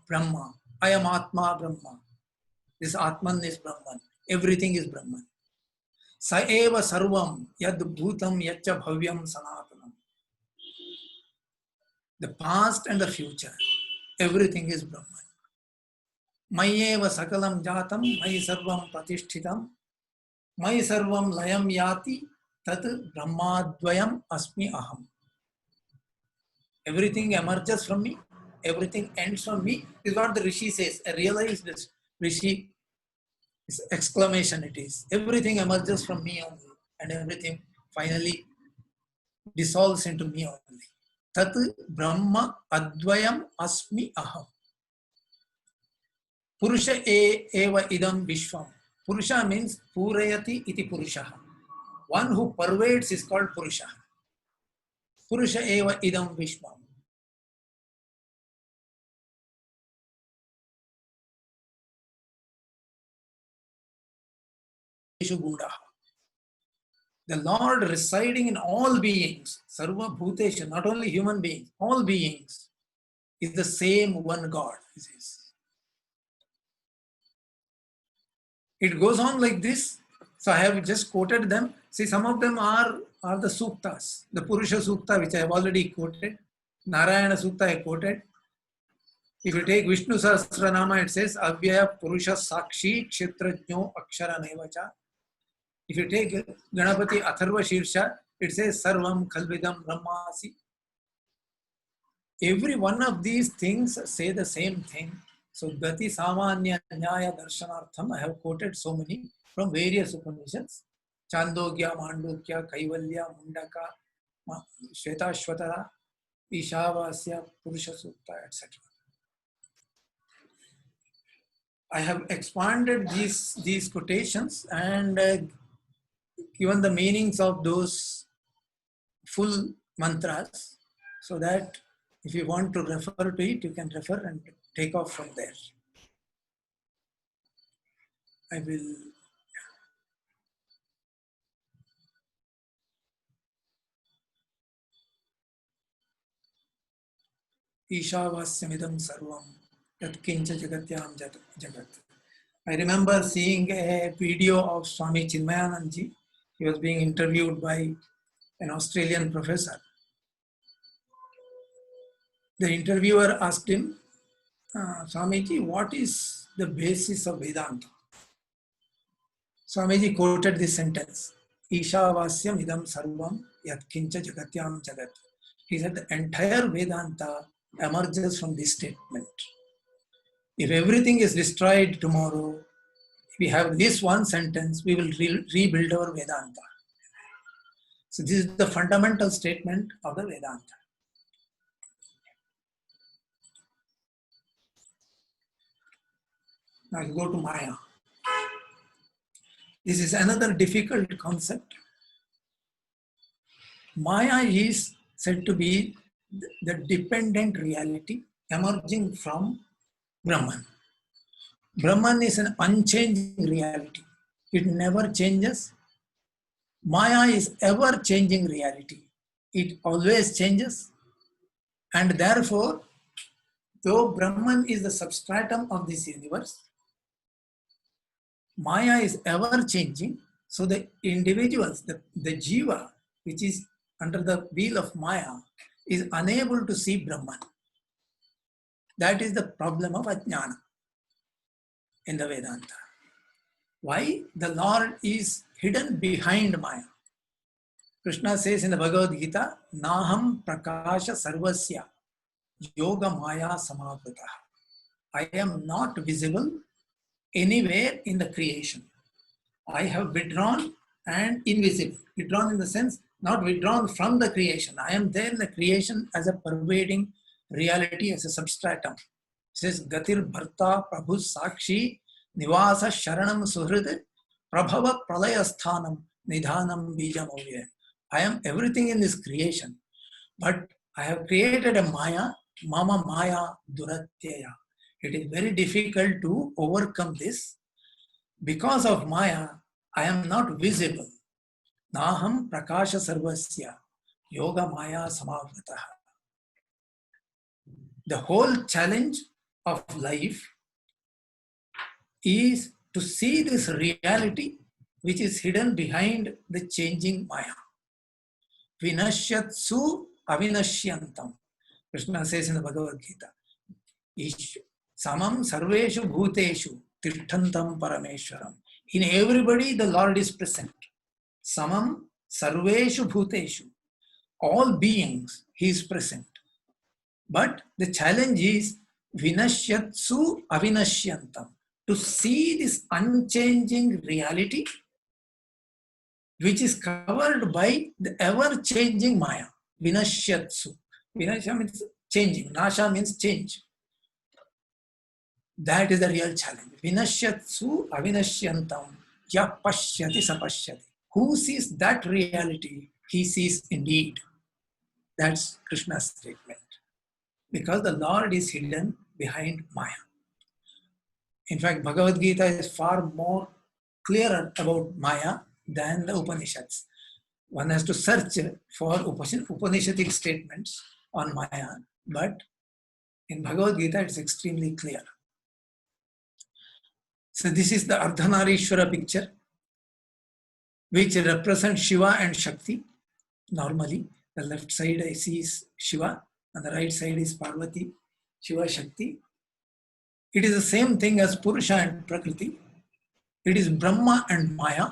Brahma. I am Atma Brahma. This Atman is Brahman. Everything is Brahman. Sa eva sarvam yad bhutam yacha bhavyam sanatanam. The past and the future, everything is Brahman. Mayeva sakalam jatam, mayi sarvam pratishthitam, mayi sarvam layam yati, tat brahmadvayam asmi aham. Everything emerges from me, everything ends from me. This is what the Rishi says. I realize this Rishi, this exclamation it is. Everything emerges from me only, and everything finally dissolves into me only. tat brahma advayam asmi aham. Purusha eva idam vishwam. Purusha means purayati iti purusha. One who pervades is called Purusha. Purusha eva idam vishwam. The Lord residing in all beings, Sarva Bhutesha, not only human beings, all beings, is the same one God. It goes on like this. So I have just quoted them. See, some of them are the suktas. The Purusha Sukta, which I have already quoted. Narayana Sukta I quoted. If you take Vishnu Sahasranama, it says, Avyaya Purusha Sakshi Kshetrajno Akshara Nevacha. If you take Ganapati Atharva Shirsha, it says Sarvam Khalvidam Brahmasi. Every one of these things say the same thing. So Gati Samanya Nyaya Darshanartham, I have quoted so many from various Upanishads. Chandogya, Mandukya, Kaivalya, Mundaka, Shvetashvatara, Ishavasya, Purusha Sukta, etc. I have expanded these quotations and given the meanings of those full mantras, so that if you want to refer to it, you can refer and take off from there. I will. Ishavasyamidam sarvam yatkincha jagatyam jagat. I remember seeing a video of Swami Chinmayanandji. He was being interviewed by an Australian professor. The interviewer asked him, Swamiji, what is the basis of Vedanta? Swamiji quoted this sentence, Ishavasyam idam sarvam yatkincha jagatyam jagat. He said the entire Vedanta emerges from this statement. If everything is destroyed tomorrow, we have this one sentence, we will rebuild our Vedanta. So this is the fundamental statement of the Vedanta. Now you go to Maya. This is another difficult concept. Maya is said to be the dependent reality emerging from Brahman. Brahman is an unchanging reality. It never changes. Maya is ever changing reality. It always changes. And therefore, though Brahman is the substratum of this universe, Maya is ever changing. So the individuals, the jiva, which is under the wheel of Maya, is unable to see Brahman. That is the problem of Ajnana in the Vedanta. Why? The Lord is hidden behind Maya. Krishna says in the Bhagavad Gita, Naham prakasha sarvasya yoga maya samavrita. I am not visible anywhere in the creation. I have withdrawn and invisible. Withdrawn in the sense, not withdrawn from the creation. I am there in the creation as a pervading reality, as a substratum. It says, Gatir Bharta Prabhu Sakshi Nivasa Sharanam Suhrid Prabhava Pralayasthanam Nidhanam Bijam Avya. I am everything in this creation, but I have created a Maya, Mama Maya Duratyaya. It is very difficult to overcome this. Because of Maya, I am not visible. Naham prakasha sarvasya yoga maya samavrita. The whole challenge of life is to see this reality which is hidden behind the changing Maya. Vinashyatsu avinashyantam. Krishna says in the Bhagavad Gita, Samam sarveshu bhuteshu tirthantam parameshwaram. In everybody, the Lord is present. Samam sarveshu bhuteshu. All beings, He is present. But the challenge is vinashyatsu avinashyantam. To see this unchanging reality which is covered by the ever-changing Maya. Vinashyatsu. Vinasha means changing. Nasha means change. That is the real challenge. Vinashyatsu avinashyantam ya pashyati sapashyati. Who sees that reality, he sees indeed. That's Krishna's statement. Because the Lord is hidden behind Maya. In fact, Bhagavad Gita is far more clearer about Maya than the Upanishads. One has to search for Upanishadic statements on Maya, but in Bhagavad Gita it's extremely clear. So this is the Ardhanarishwara picture, which represents Shiva and Shakti. Normally, the left side I see is Shiva, and the right side is Parvati, Shiva, Shakti. It is the same thing as Purusha and Prakriti. It is Brahma and Maya.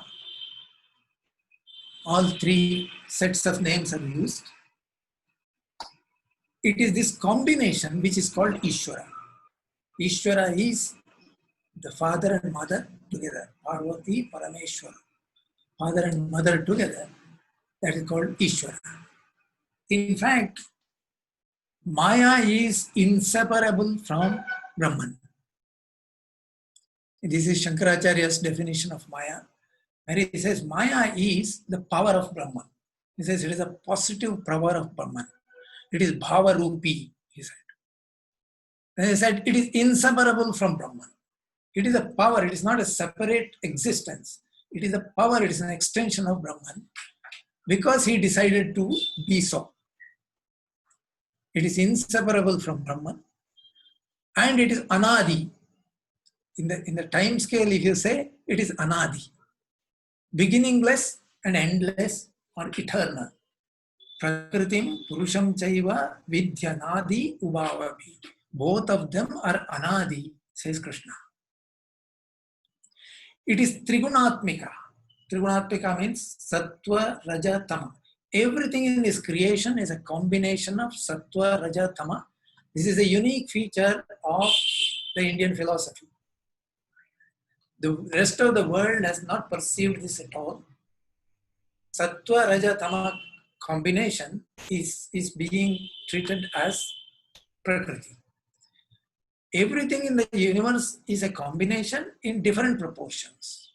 All three sets of names are used. It is this combination which is called Ishvara. Ishvara is the father and mother together. Parvati, Parameshwara. Father and mother together. That is called Ishvara. In fact, Maya is inseparable from Brahman. This is Shankaracharya's definition of Maya, where he says Maya is the power of Brahman. He says it is a positive power of Brahman. It is Bhava Rupi, he said. And he said it is inseparable from Brahman. It is a power, it is not a separate existence. It is a power, it is an extension of Brahman because he decided to be so. It is inseparable from Brahman and it is Anadi. In the time scale, if you say, it is Anadi. Beginningless and endless or eternal. Prakritim Purusham Chaiva Vidyanadi Ubhavavi. Both of them are Anadi, says Krishna. It is Trigunatmika. Trigunatmika means Sattva, Raja, Tama. Everything in this creation is a combination of Sattva, Raja, Tama. This is a unique feature of the Indian philosophy. The rest of the world has not perceived this at all. Sattva, Raja, Tama combination is being treated as Prakriti. Everything in the universe is a combination in different proportions.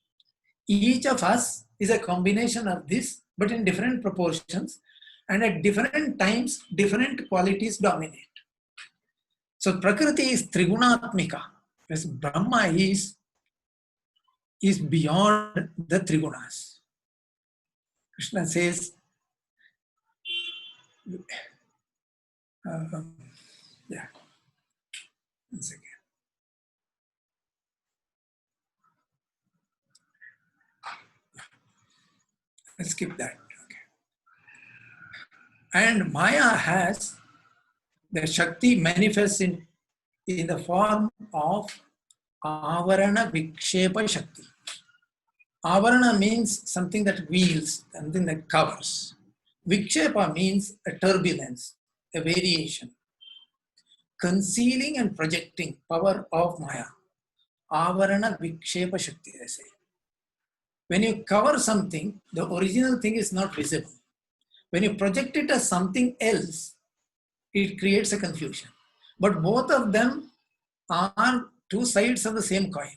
Each of us is a combination of this, but in different proportions, and at different times, different qualities dominate. So Prakriti is Trigunatmika, whereas Brahma is beyond the Trigunas. Krishna says, yeah, one second. Let's skip that. Okay. And Maya has the Shakti manifests in the form of Avarana Vikshepa Shakti. Avarana means something that wheels, something that covers. Vikshepa means a turbulence, a variation. Concealing and projecting power of Maya. Avarana Vikshepa Shakti, I say. When you cover something, the original thing is not visible. When you project it as something else, it creates a confusion. But both of them are two sides of the same coin.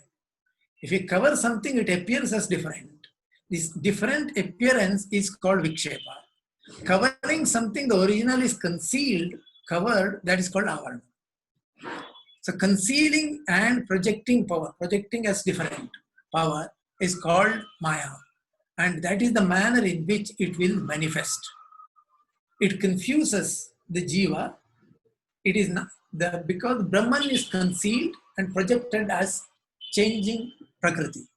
If you cover something, it appears as different. This different appearance is called Vikshepa. Covering something, the original is concealed, covered, that is called Avarana. So concealing and projecting power, projecting as different power is called Maya. And that is the manner in which it will manifest. It confuses the Jiva. It is not because Brahman is concealed and projected as changing Prakriti.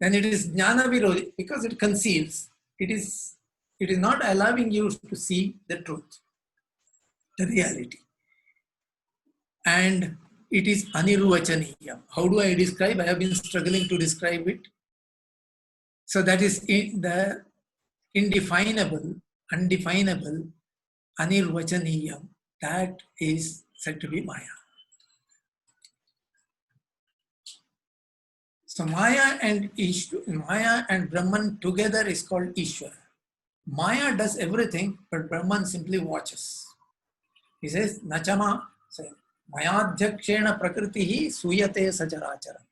Then it is Jnana Virodhi because it conceals. It is not allowing you to see the truth, the reality. And it is Anirvachaniyam. How do I describe? I have been struggling to describe it. So that is the indefinable, undefinable, Anirvachaniyam. That is said to be Maya. So Maya and Brahman together is called Ishvara. Maya does everything, but Brahman simply watches. He says, Nachama, Mayadhyakshena prakritihi suyate sacharacharam.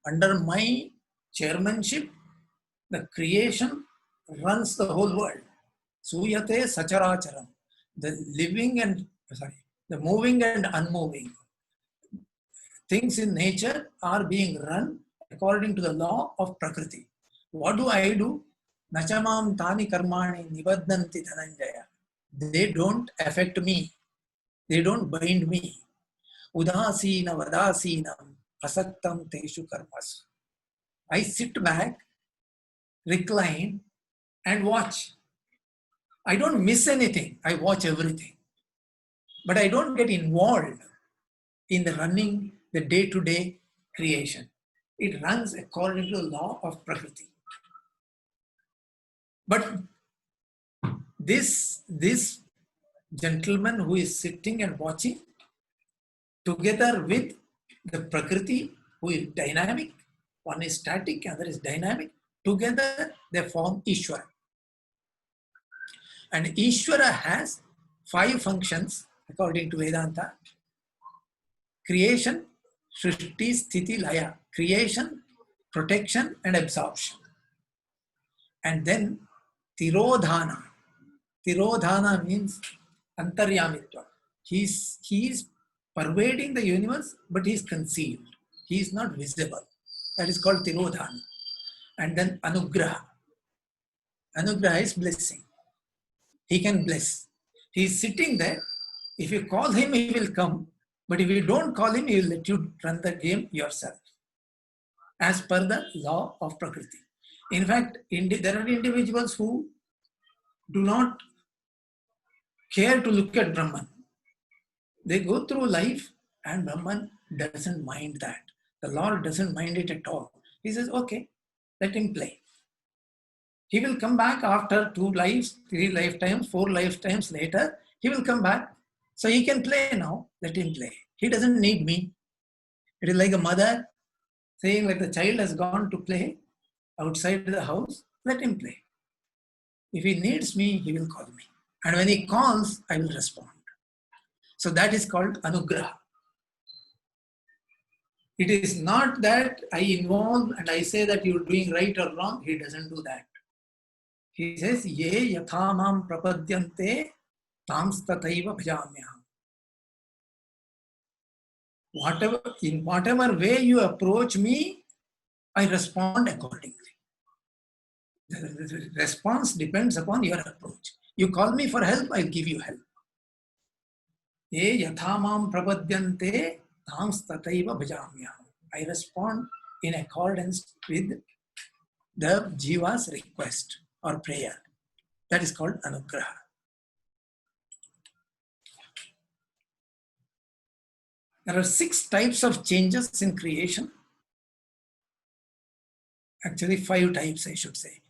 Under my chairmanship, the creation runs the whole world. Suyate sacharacharam. The living and, the moving and unmoving things in nature are being run according to the law of Prakriti. What do I do? Nachamam tani karmani nibadhanti dhananjaya. They don't affect me. They don't bind me. Udasina vadasinam asaktam teshu karmas. I sit back, recline, and watch. I don't miss anything. I watch everything. But I don't get involved in the running, the day-to-day creation. It runs according to the law of Prakriti. But this gentleman who is sitting and watching, together with the Prakriti, who is dynamic, one is static, other is dynamic, together they form Ishvara. And Ishvara has 5 functions according to Vedanta. Creation, Shrishti, Sthiti, Laya. Creation, protection and absorption. And then Tirodhana. Tirodhana means Antaryamitva. He is pervading the universe, but he is concealed. He is not visible. That is called Tirodhana. And then Anugraha. Anugraha is blessing. He can bless. He is sitting there. If you call him, he will come. But if you don't call him, he will let you run the game yourself, as per the law of Prakriti. In fact, there are individuals who do not care to look at Brahman. They go through life and Brahman doesn't mind that. The Lord doesn't mind it at all. He says, okay, let him play. He will come back after 2 lives, 3 lifetimes, 4 lifetimes later. He will come back. So he can play now. Let him play. He doesn't need me. It is like a mother saying, like, the child has gone to play outside the house. Let him play. If he needs me, he will call me. And when he calls, I will respond. So that is called Anugraha. It is not that I involve and I say that you're doing right or wrong. He doesn't do that. He says, Ye yathamam prapadyante tams tathaiva bhajamyaham. In whatever way you approach me, I respond accordingly. The response depends upon your approach. You call me for help, I'll give you help. Ye yathamam prapadyante tams tathaiva bhajamyaham. I respond in accordance with the Jiva's request or prayer. That is called Anugraha. There are 6 types of changes in creation. Actually, 5 types, I should say.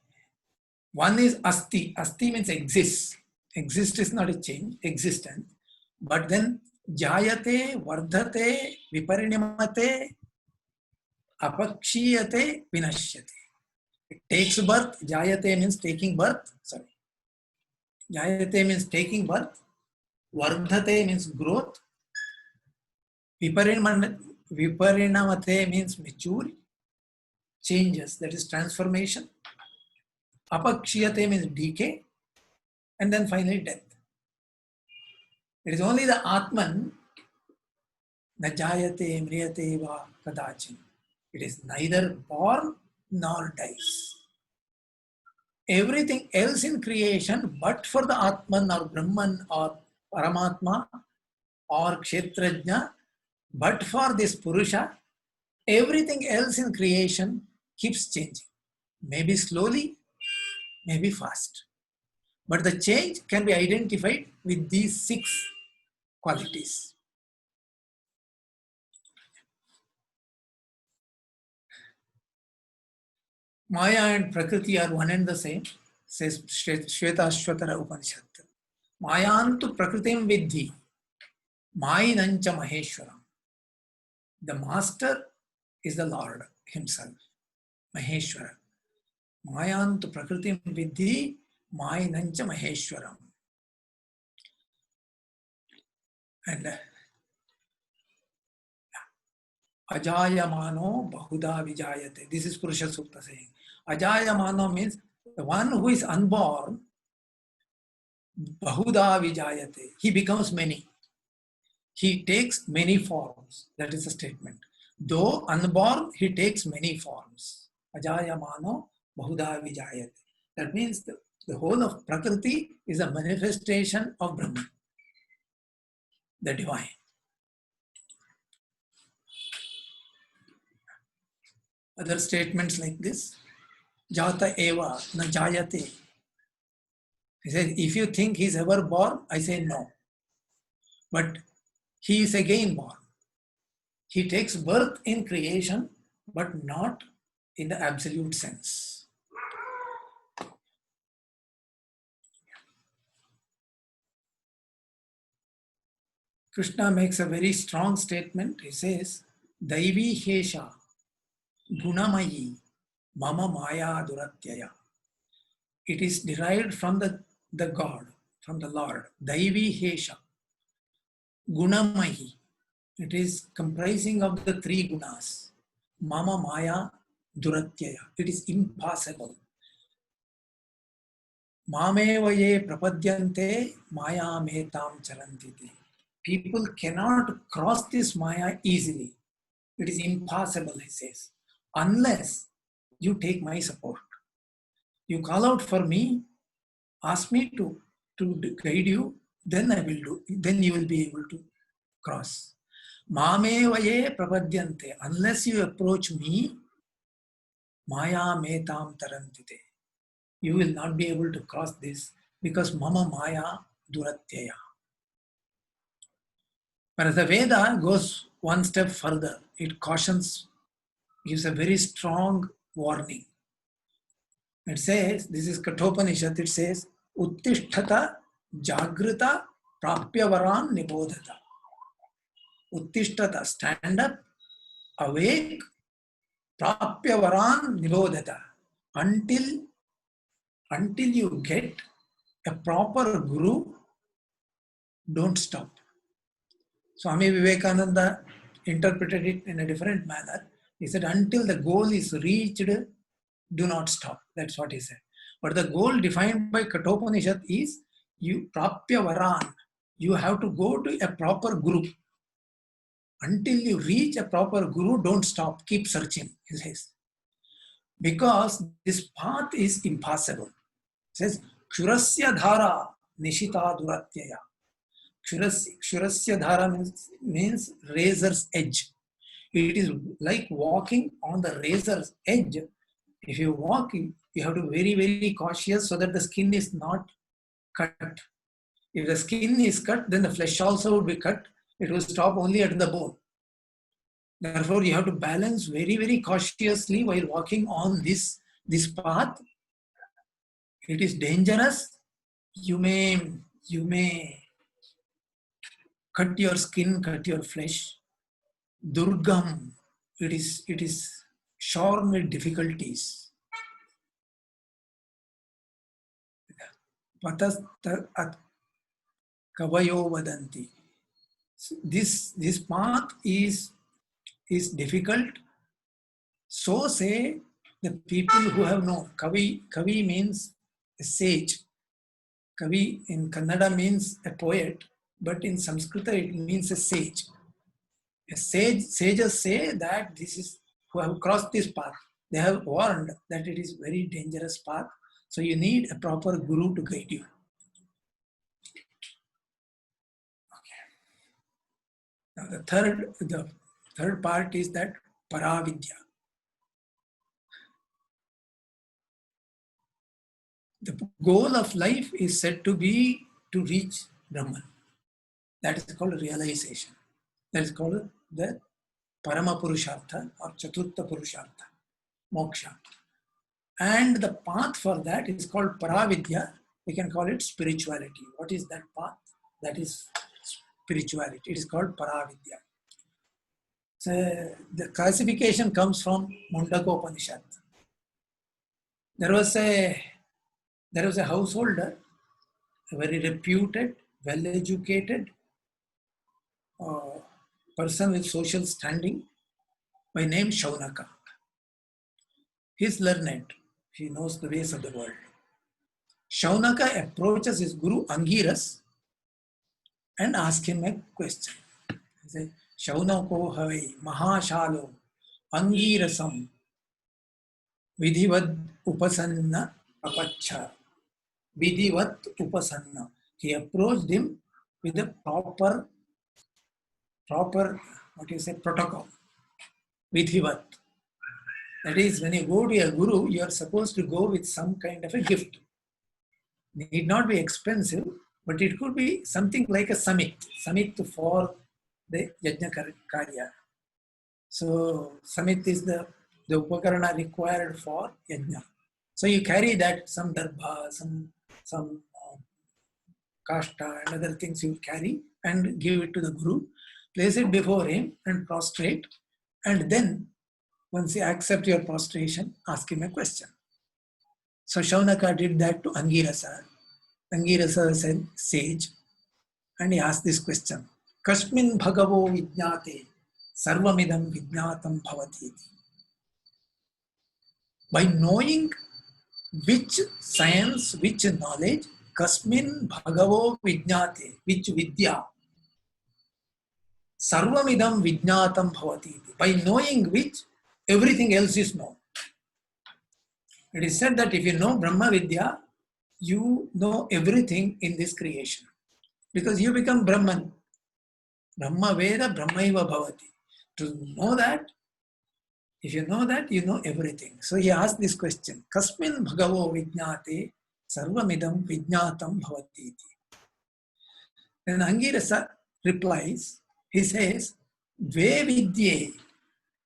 One is Asti. Asti means exists. Exist is not a change, existence. But then Jayate, Vardhate, Viparinimate, Apakshiyate, Vinashyate. It takes birth. Jayate means taking birth. Jayate means taking birth. Vardhate means growth. Viparinamate means mature, changes, that is transformation. Apakshiyate means decay. And then finally death. It is only the Atman, na jayate mriyate va kadachin. It is neither born nor dies. Everything else in creation, but for the Atman or Brahman or Paramatma or Kshetrajna, but for this Purusha, everything else in creation keeps changing. Maybe slowly, maybe fast. But the change can be identified with these 6 qualities. Maya and Prakriti are one and the same, says Shvetashvatara Upanishad. Mayantu Prakritim Vidhi, Mayinancha Maheshwaram. The master is the Lord himself, Maheshwara. Mayantu Prakritim Vidhi, Mainancha Maheshwaram. And Ajayamano Bahuda Vijayate. This is Purusha Sukta saying. Ajayamano means the one who is unborn, Bahuda Vijayate. He becomes many. He takes many forms. That is the statement. Though unborn, he takes many forms. Ajayamano Bahuda Vijayate. That means the whole of Prakriti is a manifestation of Brahman, the divine. Other statements like this, Jata Eva na Jayate. He says, if you think he's ever born, I say no. But he is again born. He takes birth in creation, but not in the absolute sense. Krishna makes a very strong statement. He says, Daivi Hesha Gunamayi Mama Maya Duratyaya. It is derived from the God, from the Lord. Daivi Hesha Gunamayi. It is comprising of the three gunas. Mama Maya Duratyaya. It is impossible. Mamevaye prapadyante maya metam charantiti. People cannot cross this maya easily. It is impossible, he says, unless you take my support. You call out for me, ask me to guide you, then I will do. Then you will be able to cross. Mamevaye prapadyante. Unless you approach me, maya metam tarantite. You will not be able to cross this because mama maya duratyaya. Whereas the Veda goes one step further. It cautions, gives a very strong warning. It says, this is Kathopanishad, it says, Uttishtata Jagrita Prapyavaran Nibodhata. Uttishtata, stand up, awake, Prapyavaran Nibodhata. Until you get a proper guru, don't stop. Swami Vivekananda interpreted it in a different manner. He said, until the goal is reached, do not stop. That's what he said. But the goal defined by Kathopanishad is you prapya varan. You have to go to a proper guru. Until you reach a proper guru, don't stop. Keep searching, he says. Because this path is impossible. He says, Kshurasya dhara nishita duratyaya. Kshurasya dhara means razor's edge. It is like walking on the razor's edge. If you walk, you have to be very, very cautious so that the skin is not cut. If the skin is cut, then the flesh also would be cut. It will stop only at the bone. Therefore, you have to balance very, very cautiously while walking on this path. It is dangerous. You may cut your skin, cut your flesh. Durgam, it is shorn with difficulties. Patastat kavayo vadanti. This path is difficult. So say the people who have known. Kavi means a sage. Kavi in Kannada means a poet, but in Sanskrit it means a sage. Sages say that this is who have crossed this path. They have warned that it is very dangerous path. So you need a proper guru to guide you. Okay. Now the third part is that Paravidya. The goal of life is said to be to reach Brahman. That is called realization. That is called the Parama Purushartha or Chaturtha Purushartha, Moksha. And the path for that is called Paravidya. We can call it spirituality. What is that path? That is spirituality. It is called Paravidya. So the classification comes from Mundaka Upanishad. There was a There was a householder, a very reputed, well-educated person with social standing by name Shaunaka. He's learned. He knows the ways of the world. Shaunaka approaches his guru Angiras and asks him a question. He says, Shaunako hai mahashalo Angirasam vidhivad upasanna apacha. Vidhivat upasanna. He approached him with a proper, protocol. Vidhivat. That is, when you go to a guru, you are supposed to go with some kind of a gift. Need not be expensive, but it could be something like a samit for the yajna karya. So samit is the upakarana required for yajna. So you carry that, some darbha, some kashta and other things you carry and give it to the guru, place it before him and prostrate, and then once you accept your prostration, ask him a question. So Shaunaka did that to Angirasa. Angirasa said, sage, and he asked this question. Kasmin bhagavo vijnate sarvamidam vijnatam bhavati. By knowing which science, which knowledge, kasmin bhagavo vijnate, which vidya, sarvamidam vijnatam bhavati. By knowing which, everything else is known. It is said that if you know Brahma Vidya, you know everything in this creation. Because you become Brahman. Brahma Veda, Brahmaiva Bhavati. To know that, if you know that, you know everything. So he asked this question, Kasmin Bhagavo Vijnate Sarvamidam Vijnatam Bhavati. Then Angirasa replies, he says, Dve Vidye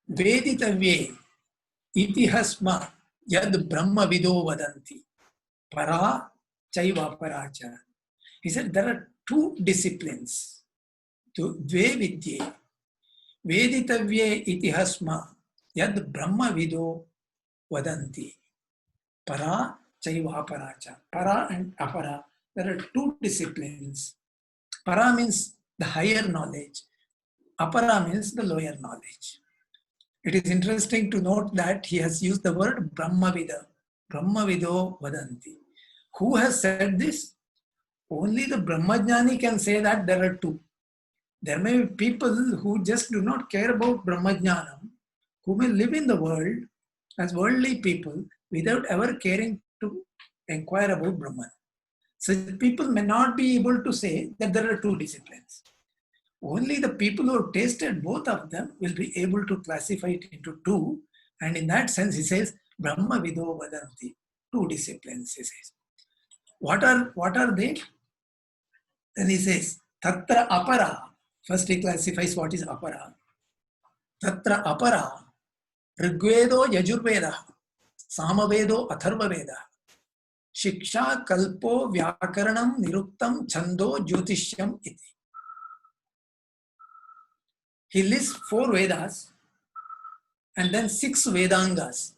Veditavye Itihasma Yad Brahma Vido Vadanti Para Chaiva Paracha. He said there are two disciplines. Dve Vidye Veditavye Itihasma Yad Brahma Vido Vadanti Para Chaiva Paracha. Para and Apara. There are two disciplines. Para means the higher knowledge. Apara means the lower knowledge. It is interesting to note that he has used the word Brahmavida. Brahmavido Vadanti. Who has said this? Only the Brahmajnani can say that there are two. There may be people who just do not care about Brahmajnanam, who may live in the world as worldly people without ever caring to inquire about Brahman. Such people may not be able to say that there are two disciplines. Only the people who have tasted both of them will be able to classify it into two. And in that sense, he says, Brahma Vido Vadanti, two disciplines, he says. What are they? Then he says, Tatra Apara. First he classifies what is Apara. Tatra Apara, Rigvedo Yajurveda, Samavedo Atharvaveda, Shiksha Kalpo Vyakaranam Niruktam Chando Jyotishyam Iti. He lists 4 Vedas and then 6 Vedangas.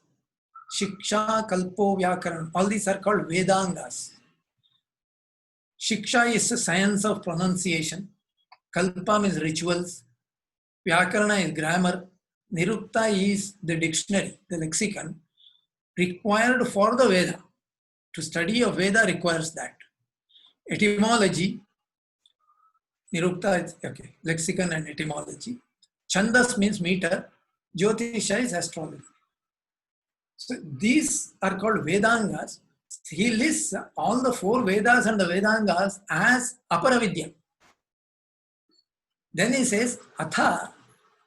Shiksha, Kalpo, Vyakaran. All these are called Vedangas. Shiksha is the science of pronunciation. Kalpa is rituals. Vyakarana is grammar. Nirukta is the dictionary, the lexicon, required for the Veda. To study a Veda requires that. Etymology, Nirukta is, okay, lexicon and etymology. Chandas means meter. Jyotisha is astrology. So these are called Vedangas. He lists all the 4 Vedas and the Vedangas as Aparavidya. Then he says, Atha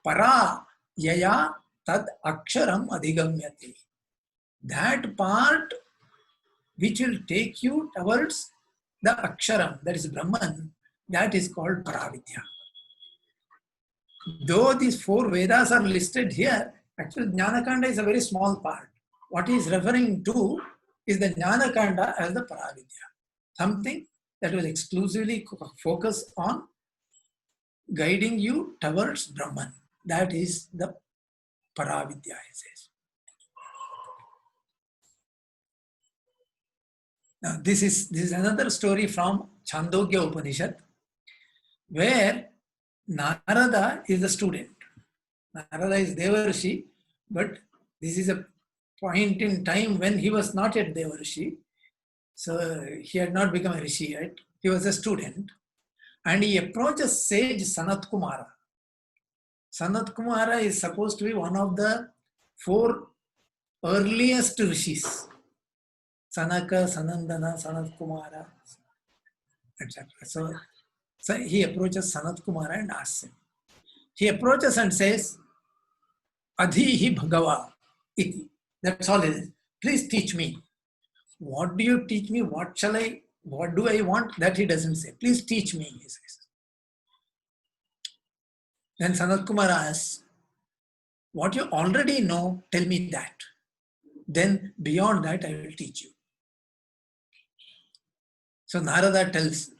Para Yaya Tad Aksharam Adhigamyati. That part which will take you towards the Aksharam, that is Brahman, that is called Paravidya. Though these 4 Vedas are listed here, actually Jnanakanda is a very small part. What he is referring to is the Jnanakanda as the Paravidya. Something that will exclusively focus on guiding you towards Brahman. That is the Paravidya, he says. Now, this is another story from Chandogya Upanishad, where Narada is the student. Narada is Devarshi, but this is a point in time when he was not yet Devarshi. So he had not become a Rishi yet. He was a student. And he approaches sage Sanat Kumara. Sanat Kumara is supposed to be one of the 4 earliest Rishis. Sanaka, Sanandana, Sanat Kumara, etc. So he approaches Sanat Kumara and asks him. He approaches and says, Adhihi Bhagava iti. That's all it is. Please teach me. What do you teach me? What do I want? That he doesn't say. Please teach me, he says. Then Sanat Kumara asks, what you already know, tell me that. Then beyond that, I will teach you. So Narada tells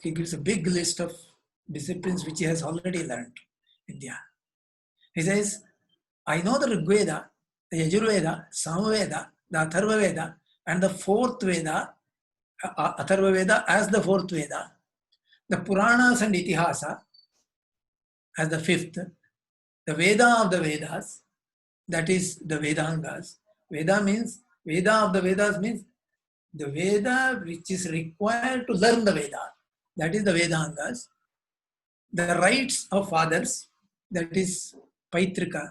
he gives a big list of disciplines which he has already learned in India. He says, I know the Rig Veda, the Yajurveda, Samaveda, the Atharva Veda, and the 4th Veda, Atharva Veda as the 4th Veda, the Puranas and Itihasa as the 5th, the Veda of the Vedas, that is the Vedangas. Veda of the Vedas means the Veda which is required to learn the Veda, that is the Vedangas. The rites of fathers, that is Paitrika.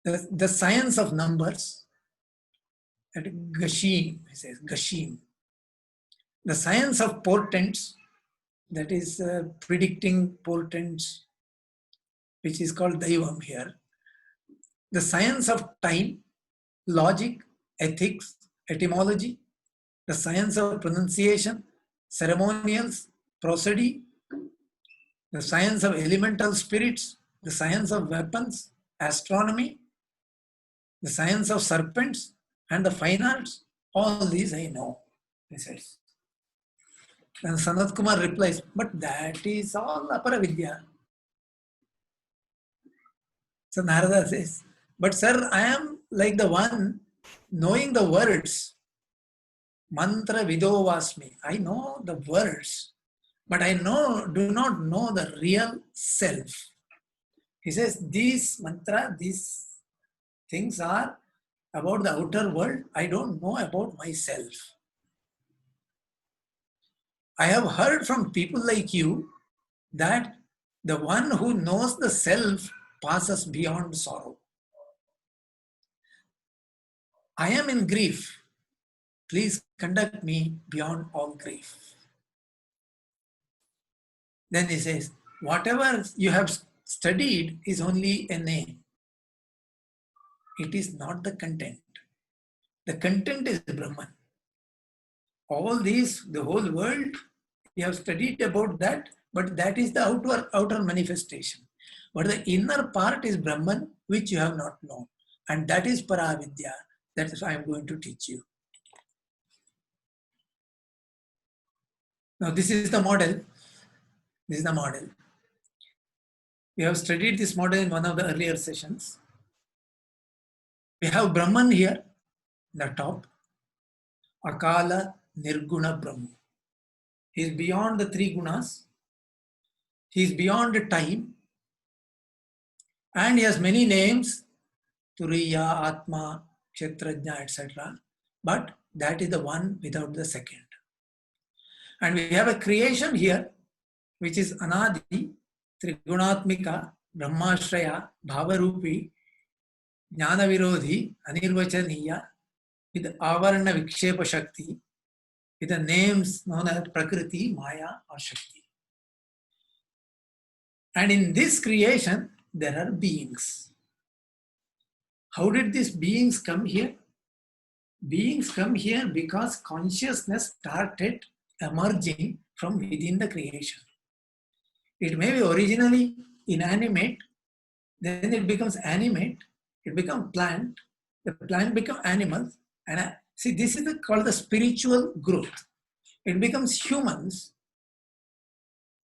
The science of numbers, that is Gashim, he says, Gashim. The science of portents, that is predicting portents, which is called Daivam here. The science of time, logic, ethics, etymology, the science of pronunciation, ceremonials, prosody, the science of elemental spirits, the science of weapons, astronomy, the science of serpents, and the fine arts. All these I know, he says. And Sanat Kumar replies, but that is all Aparavidya. So Narada says, but sir, I am like the one knowing the words. Mantra Vido Vasmi. I know the words, but I do not know the real self. He says, these mantra, these things are about the outer world. I don't know about myself. I have heard from people like you that the one who knows the self passes beyond sorrow. I am in grief. Please conduct me beyond all grief. Then he says, whatever you have studied is only a name. It is not the content. The content is Brahman. All these, the whole world, you have studied about that, but that is the outer manifestation. But the inner part is Brahman, which you have not known. And that is Paravidya. That is why I am going to teach you. Now this is the model. This is the model. We have studied this model in one of the earlier sessions. We have Brahman here, the top. Akala Nirguna Brahma. He is beyond the 3 gunas. He is beyond the time. And he has many names, Turiya, Atma, Kshetrajna, etc. But that is the one without the second. And we have a creation here, which is Anadi, Trigunatmika, Brahmashraya, Bhavarupi, Jnana Virodhi, Anirvachaniya, with Avarana Vikshepa Shakti, with the names known as Prakriti, Maya, or Shakti. And in this creation, there are beings. How did these beings come here? Beings come here because consciousness started emerging from within the creation. It may be originally inanimate, then it becomes animate, it becomes plant, the plant becomes animals, and see, this is called the spiritual growth. It becomes humans.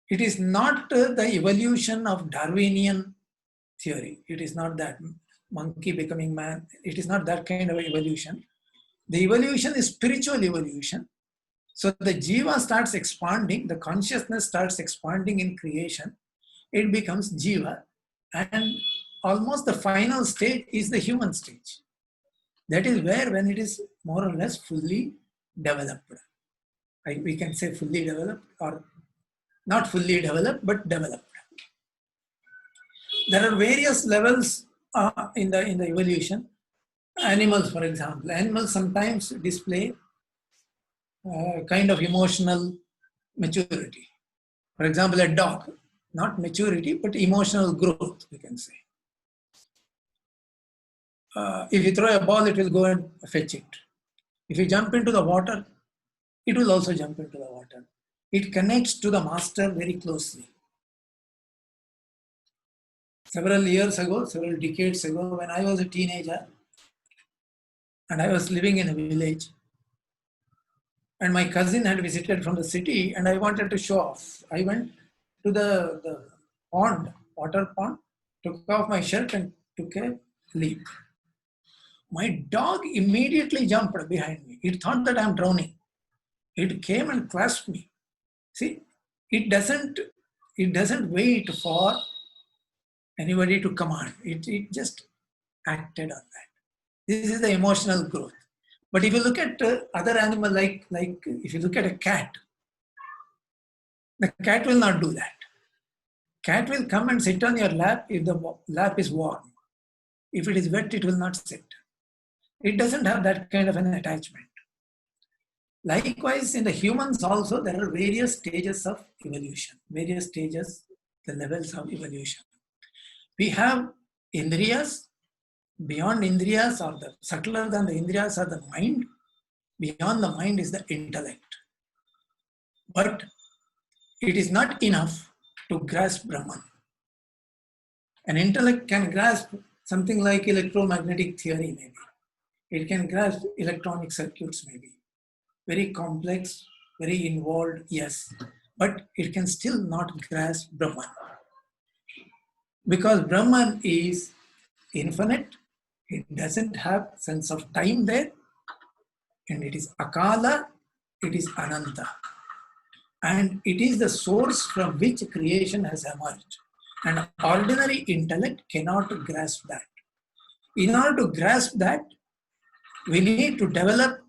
It is not the evolution of Darwinian theory. It is not that monkey becoming man. It is not that kind of evolution. The evolution is spiritual evolution. So the jiva starts expanding, the consciousness starts expanding in creation. It becomes jiva, and almost the final stage is the human stage. That is where, when it is more or less fully developed, we can say fully developed, or not fully developed, but developed. There are various levels in the evolution. Animals, for example, animals sometimes display kind of emotional maturity. For example, a dog, not maturity, but emotional growth, we can say. If you throw a ball, it will go and fetch it. If you jump into the water, it will also jump into the water. It connects to the master very closely. Several years ago, several decades ago, when I was a teenager and I was living in a village, and my cousin had visited from the city, and I wanted to show off. I went to the pond, water pond, took off my shirt and took a leap. My dog immediately jumped behind me. It thought that I'm drowning. It came and clasped me. See, it doesn't wait for anybody to command. It just acted on that. This is the emotional growth. But if you look at other animal, like if you look at a cat, the cat will not do that. Cat will come and sit on your lap if the lap is warm. If it is wet, it will not sit. It doesn't have that kind of an attachment. Likewise, in the humans also, there are various stages of evolution, various stages, the levels of evolution. We have indriyas. Beyond indriyas, or the subtler than the indriyas, are the mind. Beyond the mind is the intellect. But it is not enough to grasp Brahman. An intellect can grasp something like electromagnetic theory, maybe. It can grasp electronic circuits, maybe. Very complex, very involved, yes. But it can still not grasp Brahman. Because Brahman is infinite, it doesn't have sense of time there, and it is Akala, it is Ananta. And it is the source from which creation has emerged. And ordinary intellect cannot grasp that. In order to grasp that, we need to develop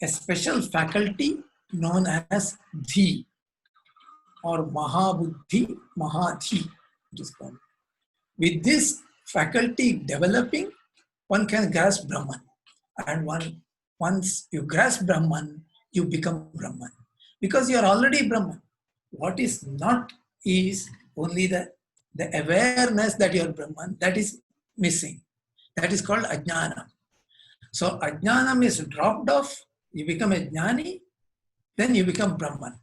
a special faculty known as Dhi, or Mahabuddhi, Mahadhi, it is called. With this faculty developing, one can grasp Brahman. And once you grasp Brahman, you become Brahman. Because you are already Brahman. What is not is only the awareness that you are Brahman, that is missing. That is called Ajnana. So Ajnanam is dropped off, you become a Jnani, then you become Brahman.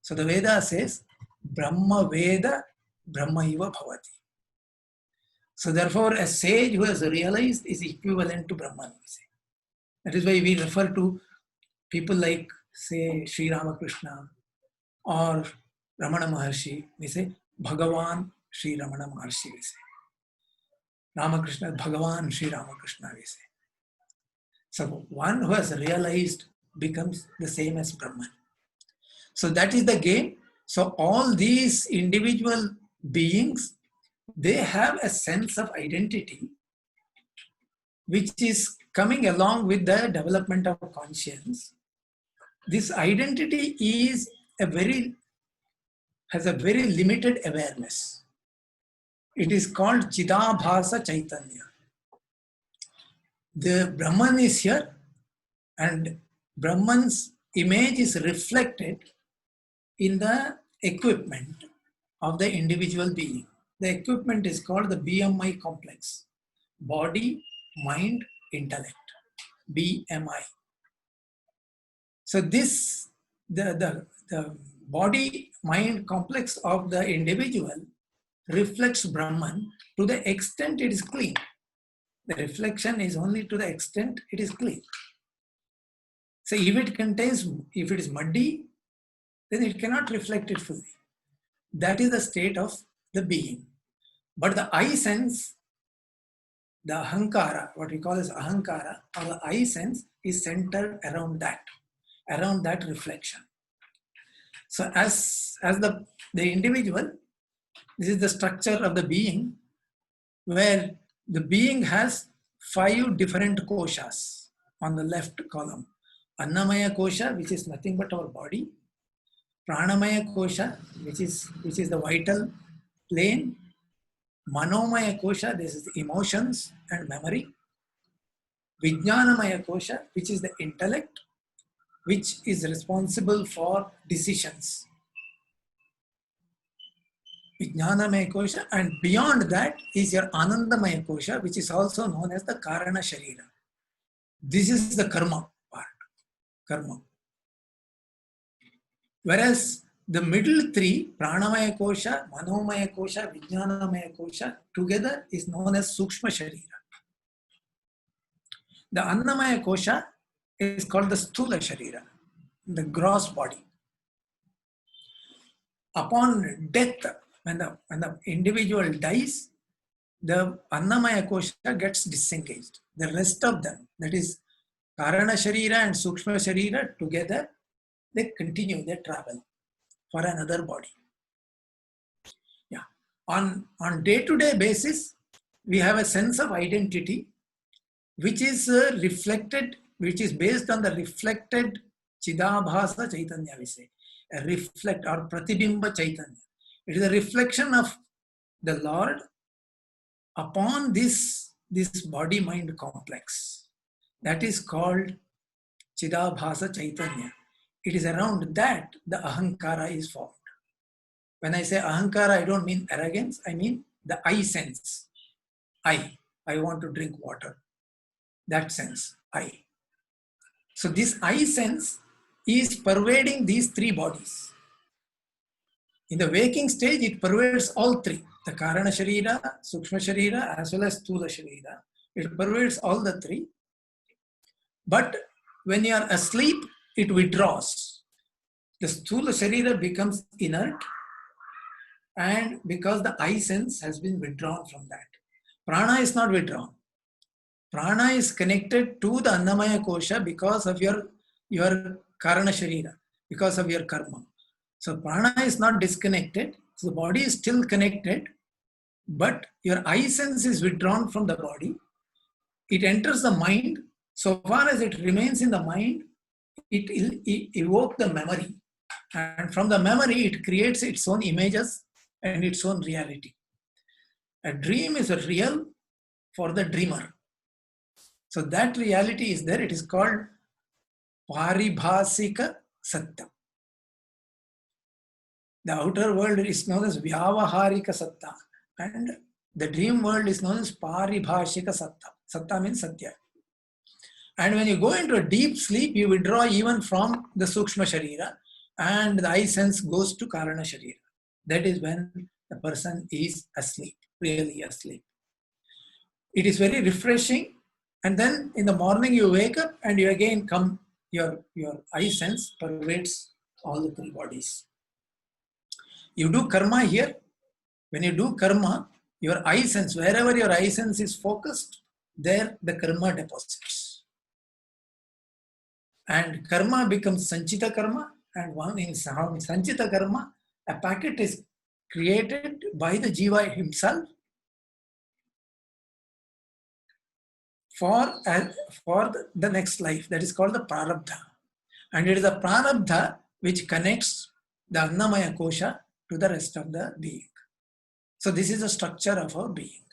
So the Veda says, Brahma Veda, Brahma Iva Bhavati. So therefore, a sage who has realized is equivalent to Brahman. That is why we refer to people like, say, Sri Ramakrishna or Ramana Maharshi. We say, Bhagavan Sri Ramana Maharshi, we say. Ramakrishna, Bhagavan Sri Ramakrishna, we say. So one who has realized becomes the same as Brahman. So that is the game. So all these individual beings, they have a sense of identity which is coming along with the development of conscience. This identity is has a very limited awareness. It is called Chidabhasa Chaitanya. The Brahman is here, and Brahman's image is reflected in the equipment of the individual being. The equipment is called the BMI complex. Body, mind, intellect. BMI. So this, the body, mind complex of the individual reflects Brahman to the extent it is clean. The reflection is only to the extent it is clean. So if it is muddy, then it cannot reflect it fully. That is the state of the being. But the eye sense the ahankara, what we call as ahankara, or the I sense, is centered around that reflection. So as the individual, this is the structure of the being, where the being has 5 different koshas on the left column. Annamaya kosha, which is nothing but our body. Pranamaya kosha, which is the vital plane. Manomaya kosha, this is the emotions and memory. Vijnanamaya kosha, which is the intellect, which is responsible for decisions. Vijnanamaya kosha, and beyond that is your Anandamaya kosha, which is also known as the Karana Sharira. This is the karma part, karma. Whereas the middle 3, Pranamaya kosha, Manomaya kosha, Vijnanamaya kosha, together is known as Sukshma Sharira. The Annamaya kosha is called the Sthula Sharira, the gross body. Upon death, when the individual dies, the Annamaya kosha gets disengaged. The rest of them, that is Karana Sharira and Sukshma Sharira together, they continue their travel for another body. Yeah. On day-to-day basis, we have a sense of identity which is reflected, which is based on the reflected Chidabhasa Chaitanya, we say. A reflect or Pratibimba Chaitanya. It is a reflection of the Lord upon this body-mind complex. That is called Chidabhasa Chaitanya. It is around that the Ahankara is formed. When I say Ahankara, I don't mean arrogance, I mean the I sense. I want to drink water. That sense, I. So this I sense is pervading these 3 bodies. In the waking stage, it pervades all 3. The Karana Sharira, Sukshma Sharira, as well as Sthula Sharira. It pervades all the 3. But when you are asleep, it withdraws. The Sthula Sharira becomes inert, and because the I sense has been withdrawn from that. Prana is not withdrawn. Prana is connected to the Annamaya kosha because of your Karana Sharira, because of your karma. So prana is not disconnected. So the body is still connected, but your I sense is withdrawn from the body. It enters the mind. So far as it remains in the mind, it evokes the memory. And from the memory, it creates its own images and its own reality. A dream is a real for the dreamer. So that reality is there. It is called Paribhasika Satta. The outer world is known as Vyavaharika Satta, and the dream world is known as Paribhashika Satta. Satta means Satya. And when you go into a deep sleep, you withdraw even from the Sukshma Sharira, and the I sense goes to Karana Sharira. That is when the person is asleep, really asleep. It is very refreshing. And then in the morning you wake up and you again come, your I sense pervades all the 3 bodies. You do karma here. When you do karma, your I sense, wherever your I sense is focused, there the karma deposits. And karma becomes Sanchita karma, and one in Sanchita karma, a packet is created by the Jiva himself for the next life. That is called the Prarabdha. And it is the Prarabdha which connects the Annamaya kosha to the rest of the being. So this is the structure of our being.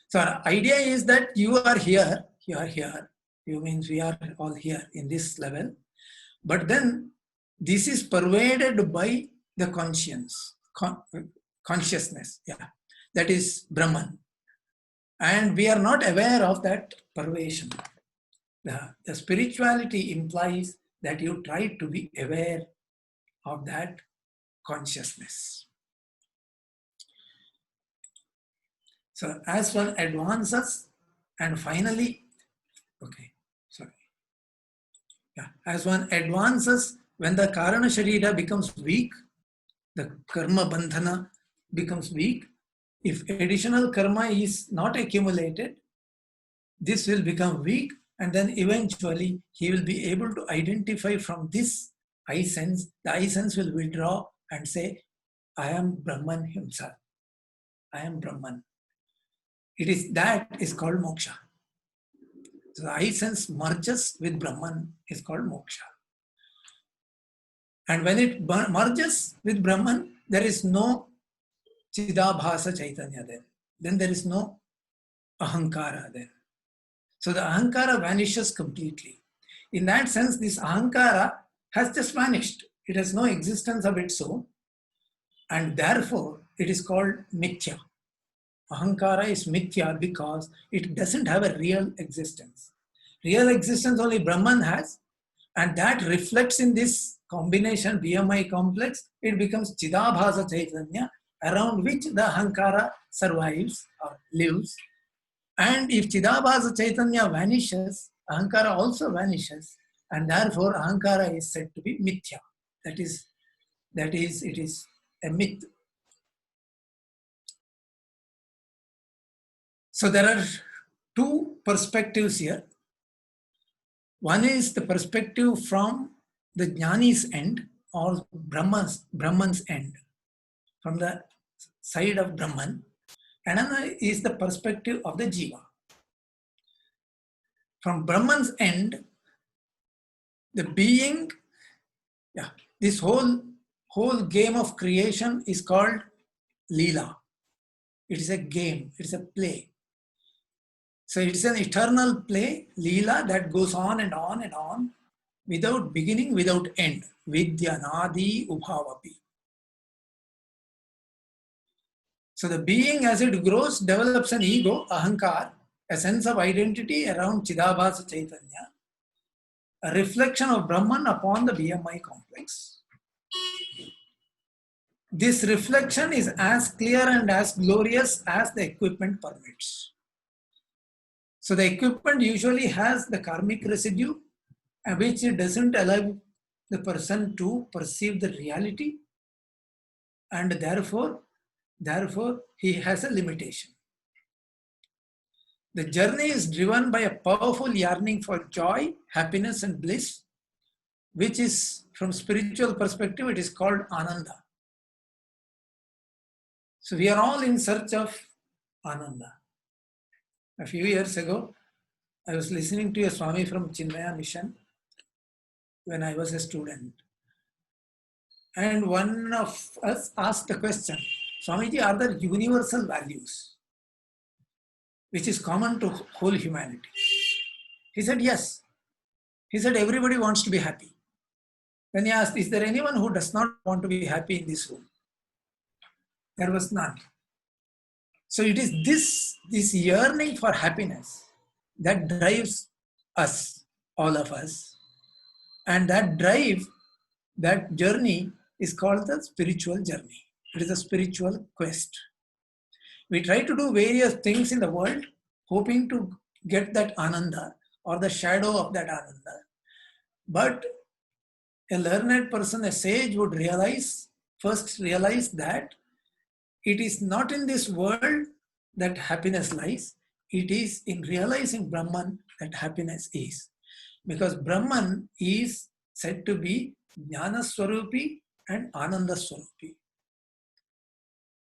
So our idea is that you are here, you means we are all here in this level, but then this is pervaded by the consciousness, that is Brahman. And we are not aware of that pervasion. The spirituality implies that you try to be aware of that consciousness. So as one advances, and finally, as one advances, when the Karana Sharira becomes weak, the Karma Bandhana becomes weak, If additional karma is not accumulated, this will become weak, and then eventually he will be able to identify from this I sense. The I sense will withdraw and say, I am Brahman himself. I am Brahman. That is called moksha. So the I sense merges with Brahman is called moksha. And when it merges with Brahman, there is no Chidabhasa Chaitanya there. Then there is no Ahankara there. So the Ahankara vanishes completely. In that sense, this Ahankara has just vanished. It has no existence of its own. And therefore, it is called Mithya. Ahankara is Mithya because it doesn't have a real existence. Real existence only Brahman has. And that reflects in this combination BMI complex. It becomes Chidabhasa Chaitanya, around which the Ahankara survives or lives. And if Chidabhasa Chaitanya vanishes, Ahankara also vanishes. And therefore, Ahankara is said to be Mithya. It is a myth. So there are two perspectives here. One is the perspective from the Jnani's end or Brahman's end, from the side of Brahman. Another is the perspective of the Jiva. From Brahman's end, the being, this whole game of creation is called Leela. It is a game, it is a play. So it is an eternal play, Leela, that goes on and on and on, without beginning, without end. Vidyanadi Ubhavapi. So the being, as it grows, develops an ego, ahankar, a sense of identity around Chidabhasa Chaitanya, a reflection of Brahman upon the BMI complex. This reflection is as clear and as glorious as the equipment permits. So the equipment usually has the karmic residue, which doesn't allow the person to perceive the reality, and therefore he has a limitation. The journey is driven by a powerful yearning for joy, happiness, and bliss, which is, from spiritual perspective, it is called Ananda. So we are all in search of Ananda. A few years ago, I was listening to a Swami from Chinmaya Mission when I was a student. And one of us asked a question, Swamiji, are there universal values which is common to whole humanity? He said, yes. He said, everybody wants to be happy. Then he asked, is there anyone who does not want to be happy in this room? There was none. So it is this yearning for happiness that drives us, all of us. And that drive, that journey is called the spiritual journey. It is a spiritual quest. We try to do various things in the world, hoping to get that Ananda or the shadow of that Ananda. But a learned person, a sage would first realize that it is not in this world that happiness lies. It is in realizing Brahman that happiness is. Because Brahman is said to be Jnana Swarupi and Ananda Swarupi.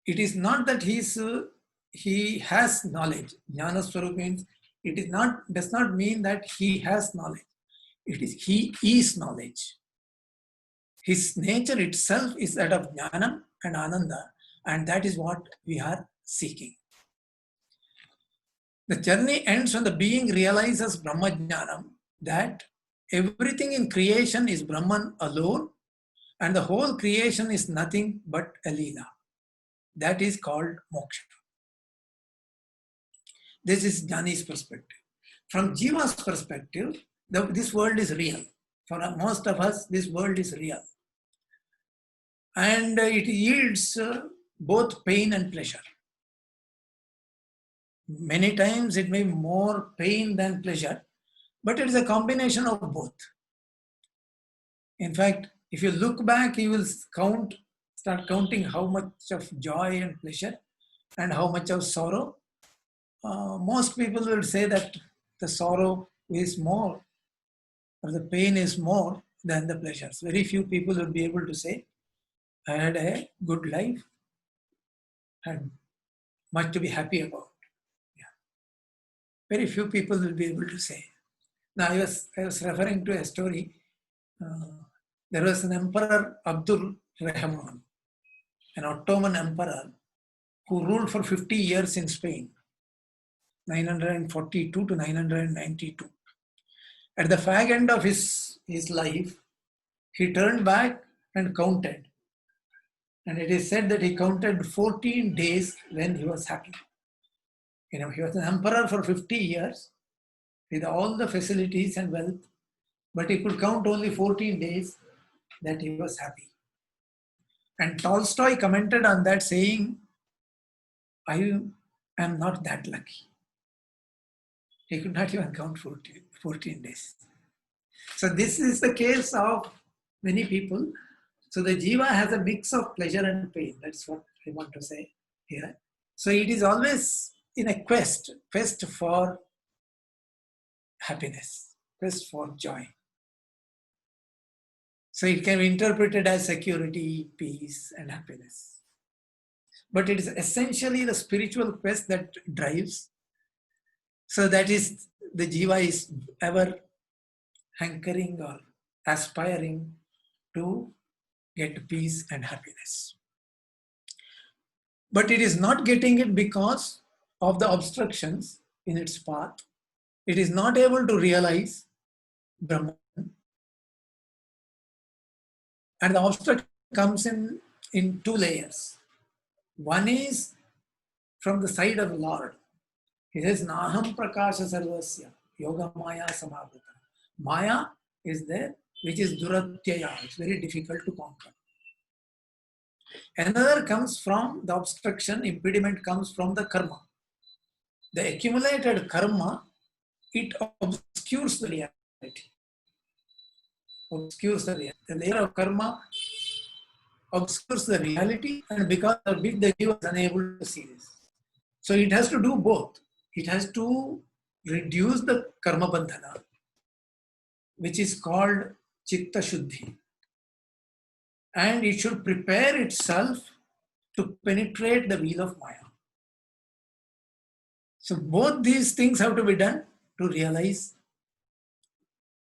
It is not that he has knowledge. Jnana Swarupi means does not mean that he has knowledge. It is he is knowledge. His nature itself is that of Jnana and Ananda, and that is what we are seeking. The journey ends when the being realizes Brahma Jnanam, that everything in creation is Brahman alone, and the whole creation is nothing but a Leela. That is called moksha. This is Jnani's perspective. From Jiva's perspective, this world is real. For most of us, this world is real. And it yields both pain and pleasure. Many times it may be more pain than pleasure, but it is a combination of both. In fact, if you look back, you will start counting how much of joy and pleasure and how much of sorrow? Most people will say that the sorrow is more, or the pain is more than the pleasures. Very few people will be able to say, I had a good life, had much to be happy about. Yeah. Very few people will be able to say. Now, I was referring to a story. There was an emperor, Abdul Rahman, an Ottoman emperor who ruled for 50 years in Spain, 942 to 992. At the fag end of his life, he turned back and counted. And it is said that he counted 14 days when he was happy. He was an emperor for 50 years with all the facilities and wealth, but he could count only 14 days that he was happy. And Tolstoy commented on that saying, I am not that lucky. He could not even count 14 days. So this is the case of many people. So the jiva has a mix of pleasure and pain. That's what I want to say here. So it is always in a quest for happiness, quest for joy. So it can be interpreted as security, peace, and happiness. But it is essentially the spiritual quest that drives. So that is, the jiva is ever hankering or aspiring to get peace and happiness. But it is not getting it because of the obstructions in its path. It is not able to realize Brahman. And the obstacle comes in two layers. One is from the side of the Lord. He says, Naham prakasha sarvasya, yoga maya samavruta. Maya is there, which is duratyaya. It's very difficult to conquer. Another comes from the obstruction, impediment comes from the karma. The accumulated karma, it obscures the reality. Obscures the reality. The layer of karma obscures the reality, and because of which the jiva is unable to see this. So it has to do both. It has to reduce the karma bandhana, which is called chitta shuddhi. And it should prepare itself to penetrate the wheel of Maya. So both these things have to be done to realize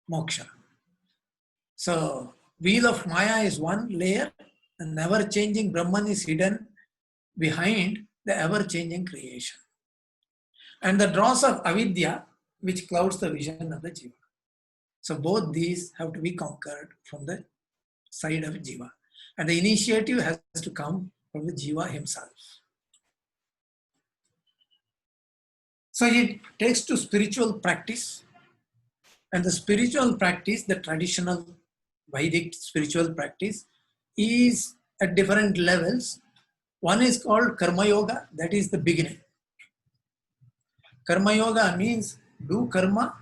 moksha. So wheel of Maya is one layer, and ever-changing Brahman is hidden behind the ever-changing creation. And the dross of avidya, which clouds the vision of the jiva. So both these have to be conquered from the side of jiva. And the initiative has to come from the jiva himself. So it takes to spiritual practice. And the spiritual practice, the traditional Vedic spiritual practice, is at different levels. One is called Karma Yoga, that is the beginning. Karma Yoga means do karma,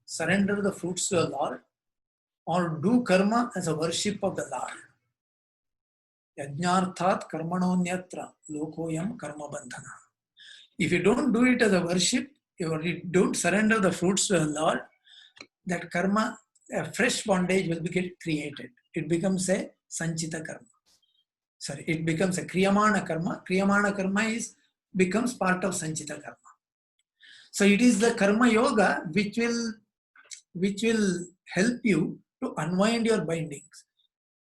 surrender the fruits to the Lord, or do karma as a worship of the Lord. Yajnarthat karmanonyatra lokoyam karma bandhana. If you don't do it as a worship, you don't surrender the fruits to the Lord, that karma, a fresh bondage will get created. It becomes a sanchita karma. Sorry, it becomes a kriyamana karma. Kriyamana karma becomes part of sanchita karma. So it is the karma yoga which will help you to unwind your bindings.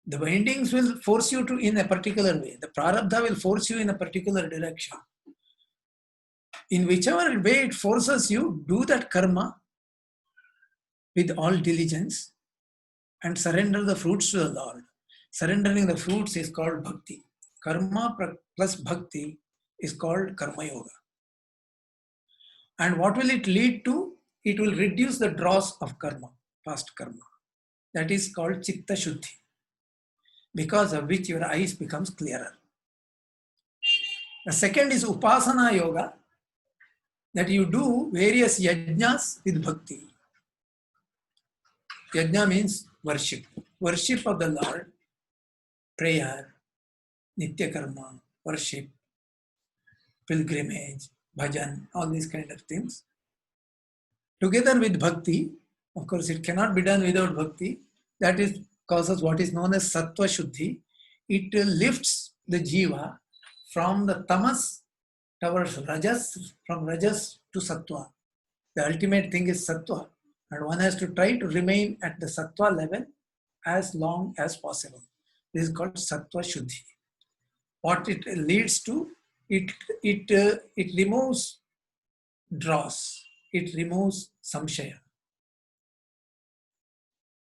The bindings will force you to in a particular way. The prarabdha will force you in a particular direction. In whichever way it forces you, do that karma with all diligence and surrender the fruits to the Lord. Surrendering the fruits is called bhakti. Karma plus bhakti is called karma yoga. And what will it lead to? It will reduce the dross of karma, past karma. That is called chitta shuddhi, because of which your eyes becomes clearer. The second is upasana yoga, that you do various yajnas with bhakti. Yajna means worship. Worship of the Lord, prayer, nitya karma, worship. pilgrimage, bhajan, all these kind of things. Together with bhakti, of course, it cannot be done without bhakti. That is causes what is known as sattva shuddhi. It lifts the jiva from the tamas towards rajas, from rajas to sattva. The ultimate thing is sattva, and one has to try to remain at the sattva level as long as possible. This is called sattva shuddhi. What it leads to, it removes dross, it removes samshaya.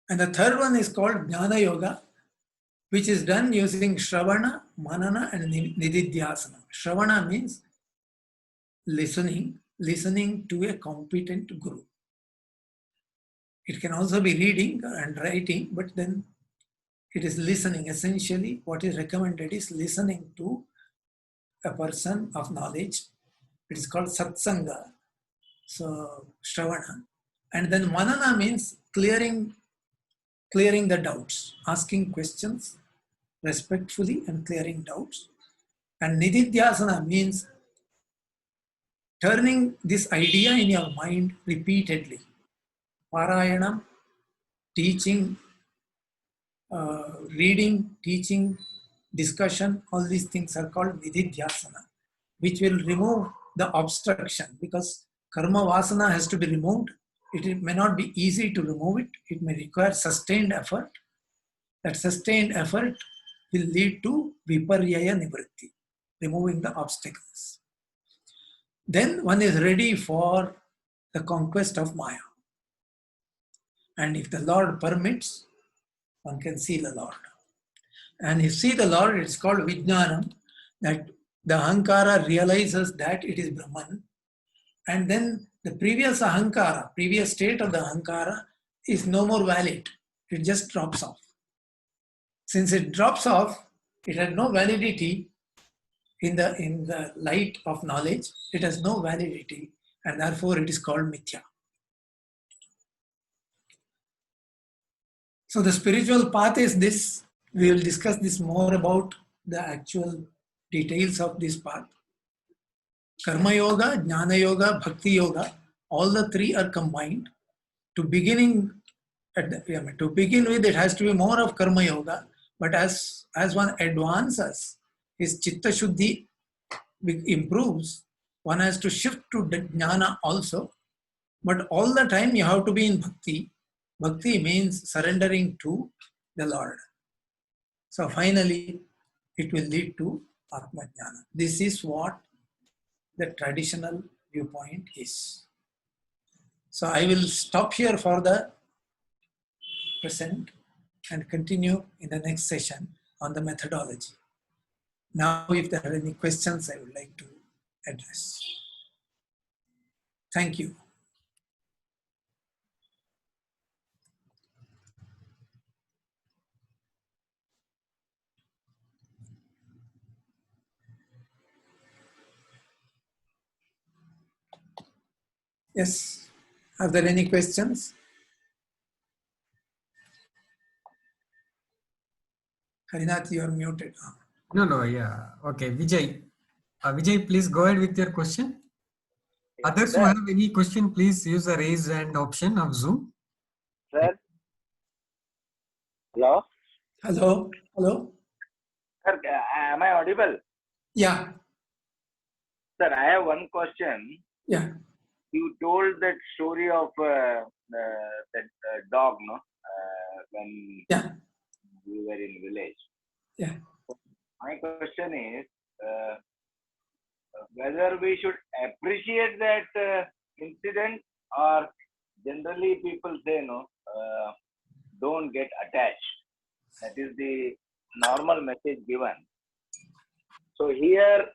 And the third one is called Jnana Yoga, which is done using Shravana, Manana, and Nididhyasana. Shravana means listening to a competent guru. It can also be reading and writing, but then it is listening. Essentially, what is recommended is listening to a person of knowledge. It is called Satsanga. So, Shravana. And then Manana means clearing the doubts, asking questions respectfully and clearing doubts. And Nididhyasana means turning this idea in your mind repeatedly. Parayanam, teaching, reading, teaching, discussion, all these things are called Nididhyasana, which will remove the obstruction, because karma vasana has to be removed. It may not be easy to remove it. It may require sustained effort. That sustained effort will lead to viparyaya nivritti, removing the obstacles. Then one is ready for the conquest of Maya. And if the Lord permits, one can see the Lord. And if see the Lord, it's called Vijnanam, that the Ahankara realizes that it is Brahman. And then the previous Ahankara, previous state of the Ahankara is no more valid. It just drops off. Since it drops off, it had no validity in the light of knowledge. It has no validity, and therefore it is called Mithya. So the spiritual path is this. We will discuss this more about the actual details of this path. Karma Yoga, Jnana Yoga, Bhakti Yoga, all the three are combined. To begin with, it has to be more of Karma Yoga, but as one advances, his Chitta Shuddhi improves, one has to shift to Jnana also. But all the time you have to be in Bhakti. Bhakti means surrendering to the Lord. So finally, it will lead to Atma Jnana. This is what the traditional viewpoint is. So I will stop here for the present and continue in the next session on the methodology. Now, if there are any questions, I would like to address. Thank you. Yes, are there any questions? Harinath, you are muted. No, yeah. Okay, Vijay. Vijay, please go ahead with your question. Yes, Others sir. who have any question, please use the raise hand option of Zoom. Sir? Hello? Hello? Hello? Sir, am I audible? Yeah. Sir, I have one question. Yeah. You told that story of that dog, no? When Yeah. we were in village. Yeah. My question is whether we should appreciate that incident, or generally people say no, don't get attached. That is the normal message given. So here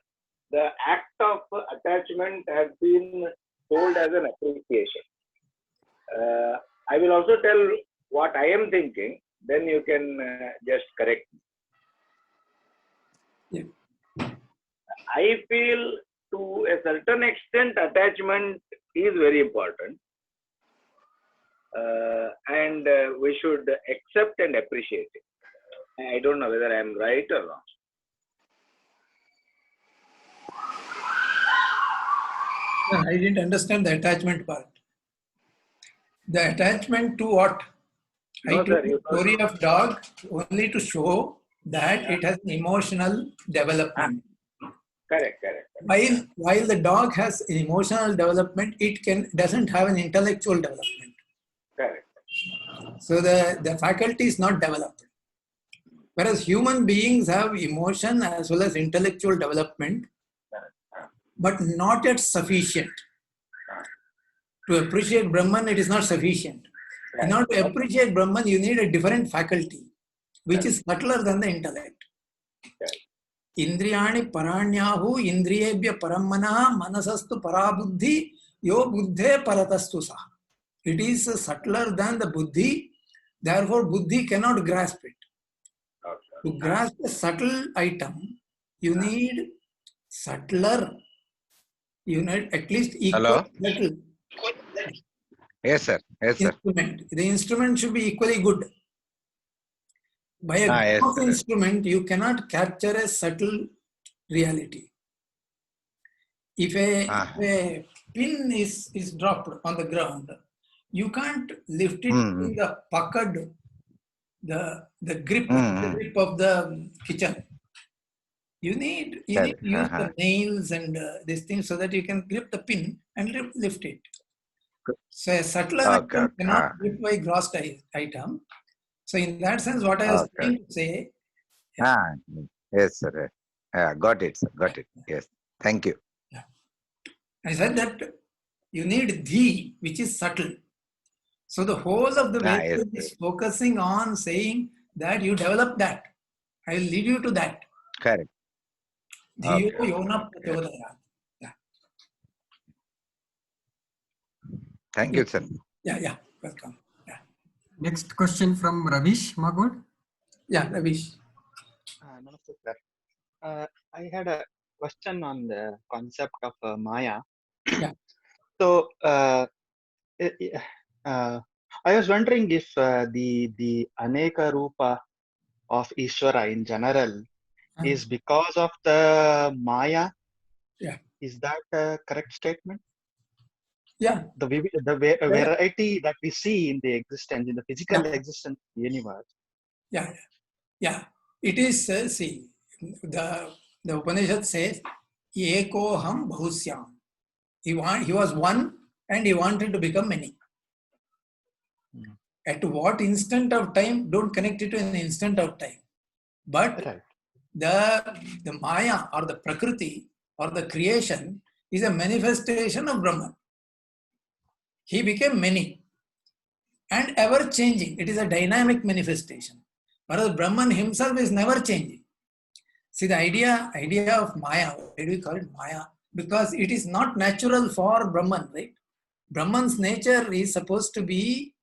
the act of attachment has been told as an appreciation. I will also tell what I am thinking, then you can just correct me. Yeah. I feel to a certain extent attachment is very important, and we should accept and appreciate it. I don't know whether I am right or wrong. I didn't understand the attachment part. The attachment to what? I No, told sir, the you told story me. of dog only to show that it has emotional development. Correct, correct. While the dog has emotional development, it doesn't have an intellectual development. Correct. So the faculty is not developed. Whereas human beings have emotion as well as intellectual development, but not yet sufficient. To appreciate Brahman, it is not sufficient. In order to appreciate Brahman, you need a different faculty, which is subtler than the intellect. Indriyani paranyahu indriyebhya paramana manasastu parabuddhi yo buddhe paratastu sa. It is subtler than the buddhi, therefore buddhi cannot grasp it. To grasp a subtle item, you need subtler, you need at least equal Hello? subtle Yes, sir. Yes, sir. instrument. The instrument should be equally good. By a Yes, gross sir. instrument, you cannot capture a subtle reality. If a pin is dropped on the ground, you can't lift it in the puckered, the grip of the kitchen. You need to use the nails and these things so that you can grip the pin and lift it. So a subtler item cannot lift by gross item. So in that sense, what I was trying to say. Yes, sir. Got it, sir. Got it. Yes. Thank you. Yeah. I said that you need dhi, which is subtle. So the whole of the Veda is focusing on saying that you develop that. I will lead you to that. Correct. Dhiyo yona prachodayat. Yeah. Thank you, sir. Yeah. Welcome. Yeah. Next question from Ravish Magod. Yeah, Ravish. Namaste, sir. I had a question on the concept of Maya. Yeah. So I was wondering if the Aneka Rupa of Ishvara in general is because of the Maya. Yeah. Is that a correct statement? Yeah. The variety that we see in the existence, in the physical existence of the universe. Yeah. It is, see, the Upanishad says, Ekoham Bahusyam. He was one and he wanted to become many. At what instant of time, don't connect it to an instant of time. But the Maya or the Prakriti or the creation is a manifestation of Brahman. He became many and ever changing. It is a dynamic manifestation. Whereas Brahman himself is never changing. See, the idea of Maya, why do we call it Maya? Because it is not natural for Brahman, right? Brahman's nature is supposed to be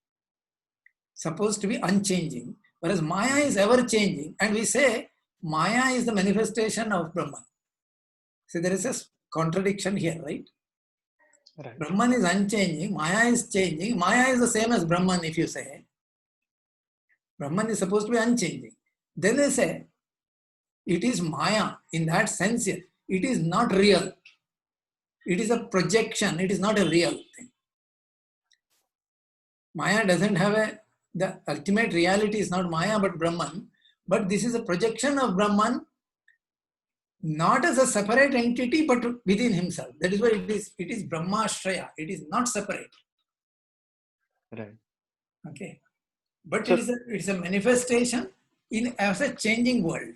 unchanging, whereas Maya is ever changing, and we say Maya is the manifestation of Brahman. See, there is a contradiction here, right? Brahman is unchanging, Maya is changing. Maya is the same as Brahman, if you say. Brahman is supposed to be unchanging. Then they say, it is Maya in that sense. It is not real. It is a projection. It is not a real thing. Maya doesn't have the ultimate reality is not Maya but Brahman. But this is a projection of Brahman, not as a separate entity but within himself. That is why it is Brahmashraya. It is not separate. Right. Okay. But so, it is a manifestation as a changing world.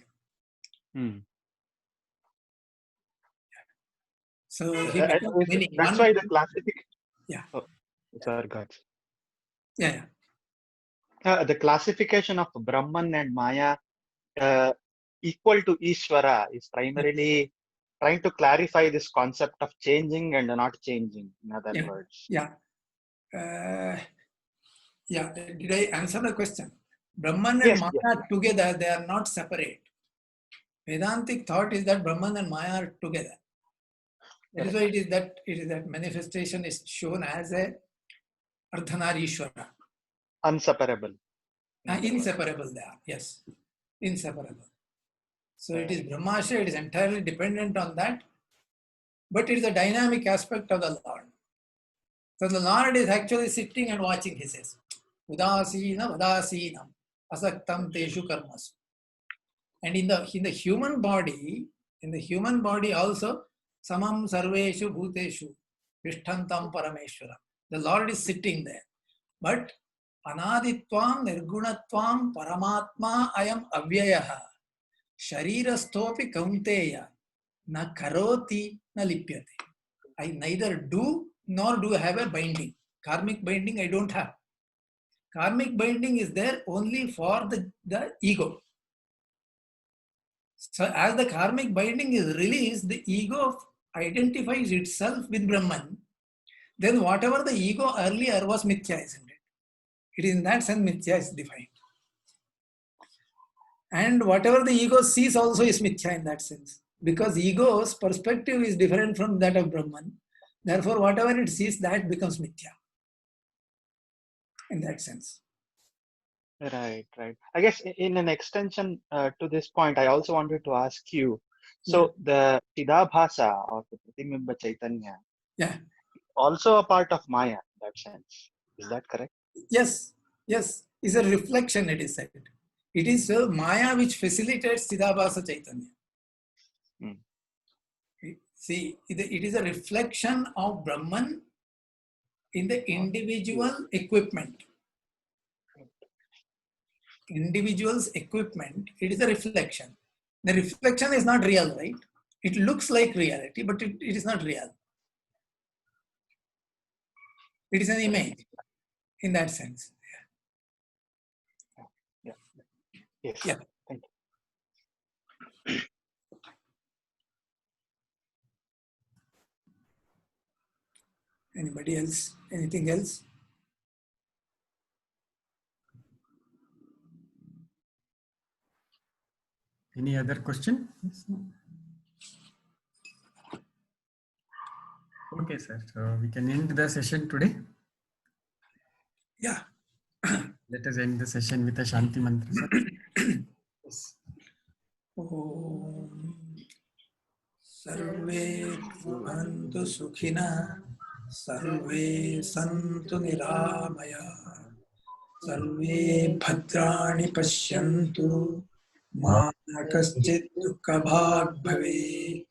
So that's why the classification. Yeah. Oh, sorry, God. Yeah. The classification of Brahman and Maya equal to Ishvara is primarily trying to clarify this concept of changing and not changing. In other words. Yeah. Did I answer the question? Brahman and Maya together, they are not separate. Vedantic thought is that Brahman and Maya are together. That is why it is that manifestation is shown as a Ardhanarishwara. Inseparable. Inseparable they are, yes. Inseparable. So it is Brahmashraya, it is entirely dependent on that. but it is a dynamic aspect of the Lord. So the Lord is actually sitting and watching, he says. Udasina vadasinam asaktam teshu karmas. And in the human body, also, samam sarveshu bhuteshu vishtantam parameshwara. The Lord is sitting there. But anaditvam nirgunatvam paramatma ayam avyayaha sharirastopi kaunteya na karoti na lipyate. I neither do nor do I have a binding. Karmic binding I don't have. Karmic binding is there only for the ego. So as the karmic binding is released, the ego identifies itself with Brahman. Then whatever the ego earlier was mithya, isn't it? It is in that sense mithya is defined. And whatever the ego sees also is mithya in that sense. Because ego's perspective is different from that of Brahman. Therefore, whatever it sees, that becomes mithya. In that sense. Right. I guess in an extension to this point, I also wanted to ask you. So the Chidabhasa or the Pratibimba Chaitanya, also a part of Maya in that sense. Is that correct? Yes. It's a reflection, it is said. It is Maya which facilitates Chidabhasa Chaitanya. See, it is a reflection of Brahman in the individual equipment. Individual's equipment, it is a reflection. The reflection is not real, right? It looks like reality, but it is not real. It is an image in that sense. Yes. Yeah. Thank you. Anybody else? Anything else? Any other question? Okay, sir. So we can end the session today. Yeah. Let us end the session with a Shanti mantra, sir. Yes. Om Sarve Bhavantu Sukhina Sarve Santu Niramaya Sarve Bhadrani Pashyantu Ma Kaschit Dukhabhag Bhave.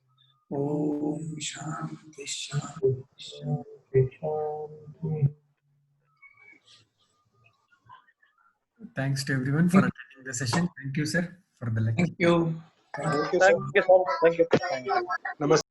Om Shanti Shanti. Thanks to everyone for attending the session. Thank you, sir, for the lecture. Thank you. Thank you, sir. Thank you. Namaste.